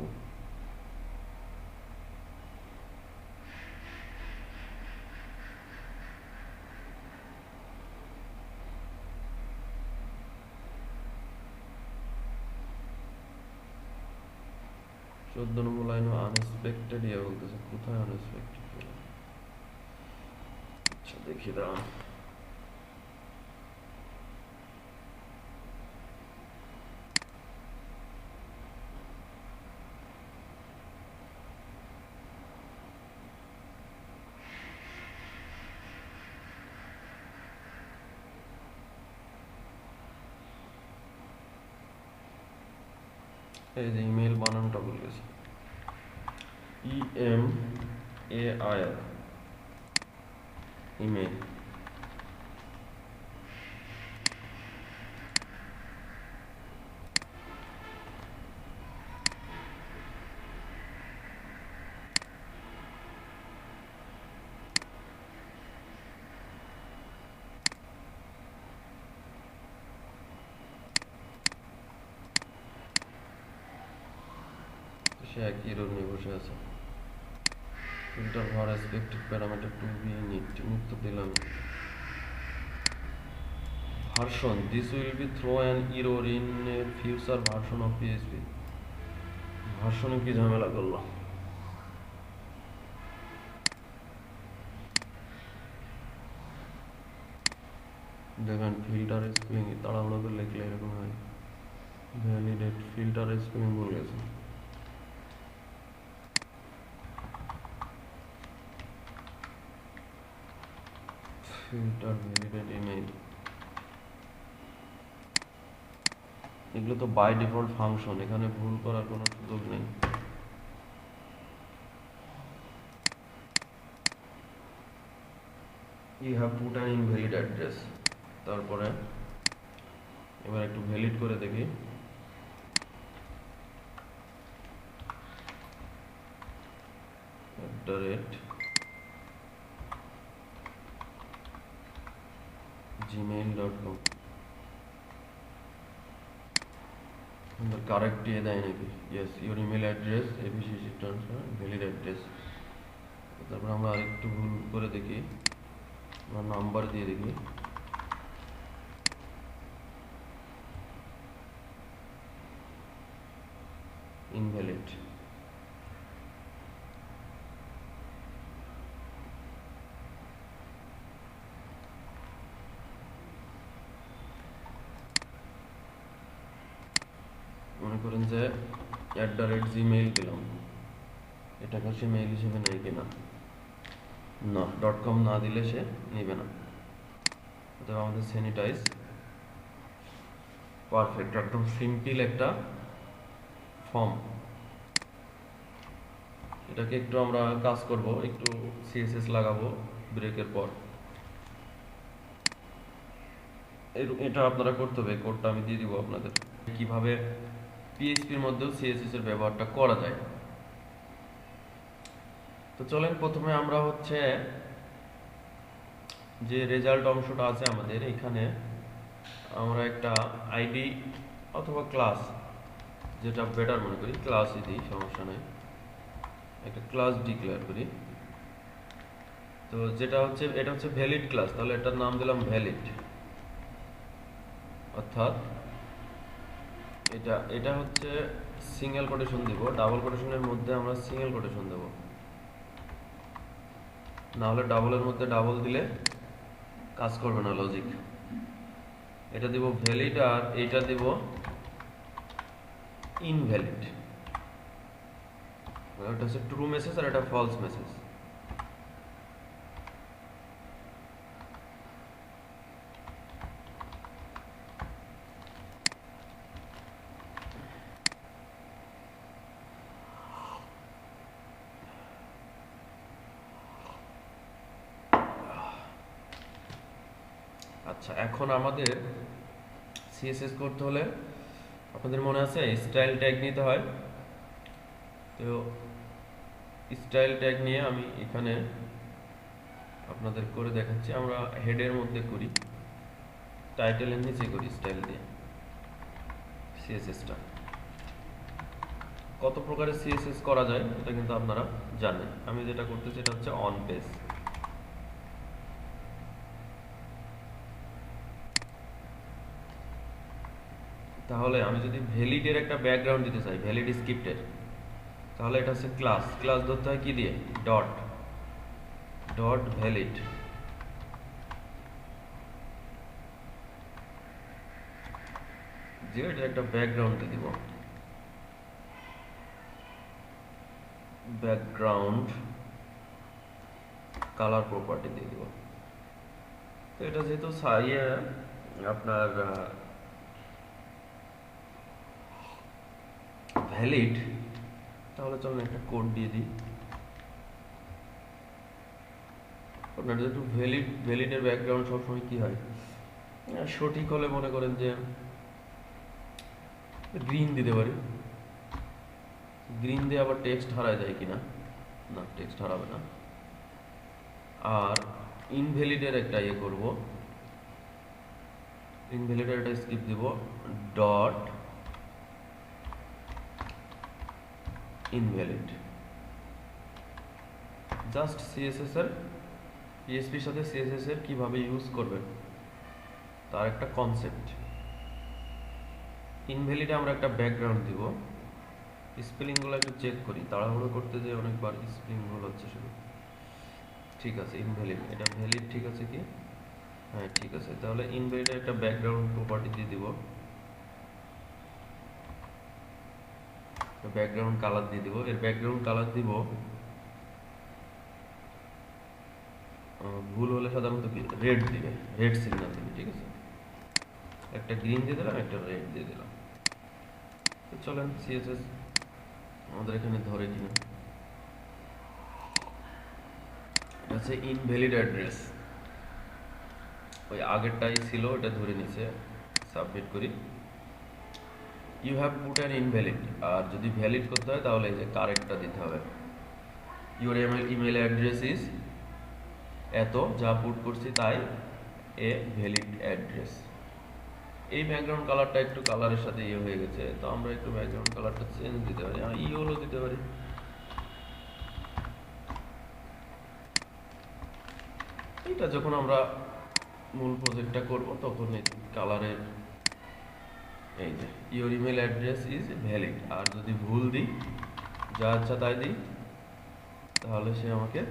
চোদ্দ নম্বর লাইনে আনএক্সপেক্টেড ইয়ে বলতেছে, কোথায় আনএক্সপেক্টেড? আচ্ছা দেখি দাঁড়ান। এই যে ইমেল বানানটা ভুল গেছি, EMAIL ইমেল। সে একই রোল নিয়ে বসে আছে। Filter var expected parameter to be init, তো দিলাম। Version, this will be throw an error in a future version of PHP। ভার্সনে কি ঝামেলা করলো? দেখেন ফিল্টার স্পেলিং তাড়াহুড়ো করে লিখলে এরকম হয়। ভ্যালিডেট ফিল্টার স্পেলিং ভুল গেছে। ফিল্টার ভ্যালিডেট ইমেইল, এগুলো তো বাই ডিফল্ট ফাংশন, এখানে ভুল করার কোনো সুযোগ নেই। You have put an invalid address. তারপরে এবার একটু ভ্যালিড করে দেখি। gmail.com কারেক্ট দিয়ে দেয় নাকি? Yes, your email address ABCC transfer valid address. তারপর আমরা আরেকটু ভুল করে দেখি, আমরা নাম্বার দিয়ে দেখি। ইনভ্যালিড। মনে করেন যে @gmail দিলাম, এটাকে সে মেইল হিসেবে নেয় কিনা? না, .com না দিলে সে নেবে না। অথবা আমাদের স্যানিটাইজ পারফেক্ট, একদম সিম্পল একটা ফর্ম। এটাকে একটু আমরা কাজ করব, একটু CSS লাগাবো ব্রেকের পর। এটা আপনারা করতে হবে, কোডটা আমি দিয়ে দিব আপনাদের, কিভাবে পিএইচপির মধ্যেও সিএসএস এর ব্যবহারটা করা যায়। তো চলেন প্রথমে আমরা হচ্ছে যে রেজাল্ট অংশটা আছে আমাদের এখানে আমরা একটা আইডি অথবা ক্লাস, যেটা বেটার মনে করি ক্লাসই দিই, সমস্যা নেই, একটা ক্লাস ডিক্লেয়ার করি। তো যেটা হচ্ছে এটা হচ্ছে ভ্যালিড ক্লাস, তাহলে এটার নাম দিলাম ভ্যালিড, অর্থাৎ এটা হচ্ছে সিঙ্গেল কোটেশন দিব, ডাবল কোটেশনের মধ্যে আমরা সিঙ্গেল কোটেশন দেব, না হলে ডাবলের মধ্যে ডাবল দিলে কাজ করবে না লজিক। এটা দিব ভ্যালিড আর এটা দিব ইনভ্যালিড, এটা হচ্ছে ট্রু মেসেজ আর এটা ফলস মেসেজ। আচ্ছা, এখন আমাদের সিএসএস করতে হলে আপনাদের মনে আছে স্টাইল ট্যাগ নিতে হয়। তো স্টাইল ট্যাগ নিয়ে আমি এখানে আপনাদের করে দেখাচ্ছি। আমরা হেডের মধ্যে করি, টাইটেলের নিচে করি স্টাইল দিয়ে সিএসএসটা। কত প্রকারের সিএসএস করা যায় এটা কিন্তু আপনারা জানেন। আমি যেটা করতেছি এটা হচ্ছে অন পেজ। তাহলে আমি যদি ভ্যালিডের একটা ব্যাকগ্রাউন্ড দিতে চাই, ভ্যালিড স্ক্রিপ্টের, তাহলে এটা হচ্ছে ক্লাস। ক্লাস ধরতে হয় কি দিয়ে? Dot dot valid. যে এটা একটা ব্যাকগ্রাউন্ড দিয়ে দিব, ব্যাকগ্রাউন্ড কালার প্রপার্টি দিয়ে দিব। তো এটা যেহেতু আপনার ভ্যালিড, তাহলে চলুন একটা কোড দিয়ে দিই। আপনার যেহেতু ভ্যালিডের ব্যাকগ্রাউন্ড সবসময় কি হয়, সঠিক হলে মনে করেন যে গ্রিন দিতে পারি। গ্রিন দিয়ে আবার টেক্সট হারায় যায় কিনা? না, টেক্সট হারাবে না। আর ইনভ্যালিডের একটা ইয়ে করব, ইনভ্যালিডের একটা স্ক্রিপ্ট দিব, ডট ইনভ্যালিড। জাস্ট সিএসএস এর, পিএইচপির সাথে সিএসএস এর কিভাবে ইউজ করবেন তার একটা কনসেপ্ট। ইনভ্যালিডে আমরা একটা ব্যাকগ্রাউন্ড দিব। স্পেলিংগুলো একটু চেক করি, তাড়াহুড়ো করতে যে অনেকবার স্পেলিং ভুল হচ্ছে শুধু। ঠিক আছে, ইনভ্যালিড, এটা ভ্যালিড ঠিক আছে কি? হ্যাঁ ঠিক আছে। তাহলে ইনভ্যালিডে একটা ব্যাকগ্রাউন্ড প্রপার্টি দিয়ে দিব, ব্যাকগ্রাউন্ড কালার দিয়ে দিব। এর ব্যাকগ্রাউন্ড কালার দিব, ভুল হলে সাধারণত কি রেড দিবে, রেড সিগন্যাল দিবে। ঠিক আছে, একটা গ্রিন দিয়ে দিলাম, একটা রেড দিয়ে দিলাম। তো চলেন সিএসএস আমাদের এখানে ধরে কিনা। এটা হচ্ছে ইনভ্যালিড অ্যাড্রেস, ওই আগেরটাই ছিল, এটা ধরে নিছে। সাবমিট করি। You have put an invalid. আর যদি ভ্যালিড করতে হয় তাহলে এই যে কারেক্টটা দিতে হবে। ইউর ইমেল অ্যাড্রেস ইজ এত, যা পুট করছি তাই এ ভ্যালিড অ্যাড্রেস। এই ব্যাকগ্রাউন্ড কালারটা একটু কালারের সাথে ইয়ে হয়ে গেছে, তো আমরা একটু ব্যাকগ্রাউন্ড কালারটা চেঞ্জ দিতে পারি, ইয়েলো দিতে পারি। এটা যখন আমরা মূল প্রজেক্টটা করব তখন এই কালারের এই যে your email address is valid. আর যদি ভুল দিই, যা আচ্ছা তাই দিই, তাহলে সে আমাকে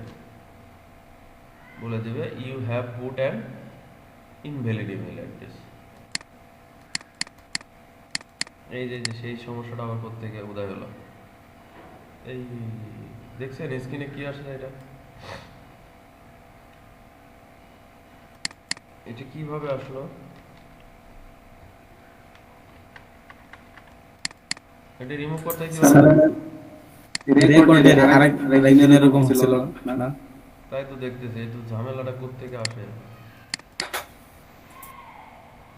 বলে দেবে you have put an invalid email address. এই যে সেই সমস্যাটা আবার কোত্থেকে উদয় হলো। এই দেখছেন স্ক্রিনে কি আসছে? এটা কিভাবে আসলো? এটা রিমুভ করতে কি রেকর্ডের আরেক লাইনে এরকম ছিল না? তাই তো দেখতেছি, এই তো ঝামেলাটা কোত্থেকে আসে।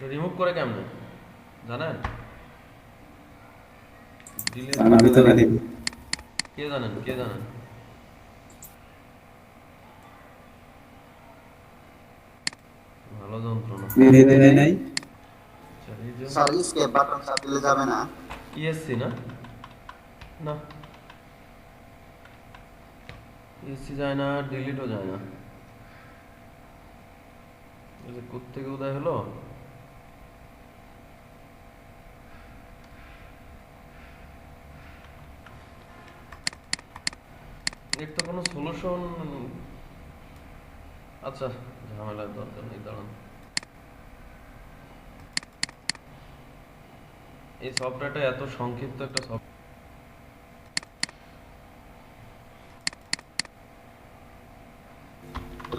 রিমুভ করে কেমনে জানেন? Delete আমি তো জানি কে জানেন? কে জানেন? ভালো যন্ত্রণা। মেরে দেয় নাই আচ্ছা, এই যে স্যার স্কেপ বাটন চাপ দিলে যাবে না? ইএসসি না? না, ইএসসি যায় না, ডিলিটও যায় না। এই যে কোত্থেকে উদয় হলো? এর তো কোনো সলিউশন। আচ্ছা, ঝামেলার দরকার নেই, দাঁড়ান। এই সফটওয়্যারটা এত সংক্ষিপ্ত একটা সফটওয়্যার।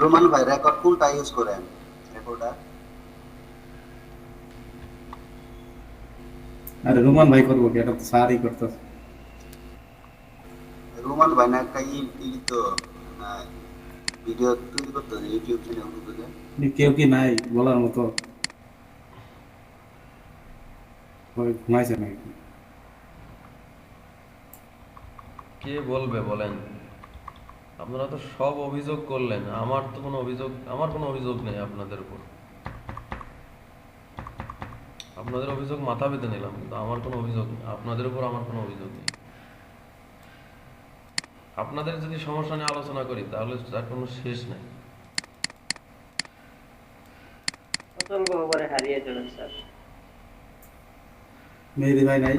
রোমান ভাই রেকর্ড কোনটা ইউজ করেন? রেকর্ডার? আরে রোমান ভাই করবো কি, এটা তো স্যারই করতেছে। রোমান ভাই না একটা তো ভিডিও তৈরি করতে ইউটিউব চ্যানেল খুলে। কেউ কি নাই বলার মতো? ওই ঘুমাইছে নাকি? কে বলবে বলেন? আপনারা তো সব অভিযোগ করলেন, আমার কোনো অভিযোগ নেই আপনাদের উপর। আপনাদের অভিযোগ মাথা পেতে নিলাম, কিন্তু আমার কোনো অভিযোগ নেই আপনাদের উপর, আমার কোনো অভিযোগ নেই। আপনাদের যদি সমস্যা নিয়ে আলোচনা করি তাহলে তার কোনো শেষ নাই। অতল গহ্বরে হারিয়ে চলেন স্যার। মেহেদি ভাই নাই।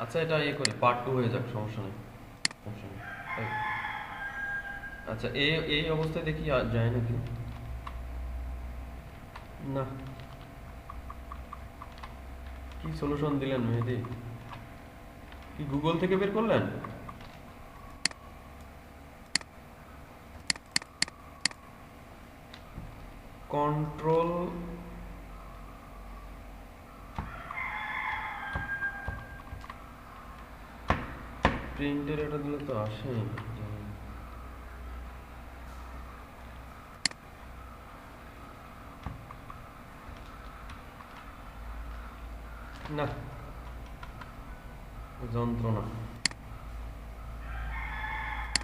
আচ্ছা, এটা ইয়ে করি, পার্ট 2 হয়ে যাক, সমস্যা নেই, সমস্যা নেই। এই, আচ্ছা, এই অবস্থায় দেখি যায় নাকি না। কি সলিউশন দিলেন মেহেদি? কি গুগল থেকে বের করলেন? কন্ট্রোল প্রিন্টের এটা দিলে তো আসে না, যন্ত্রণা।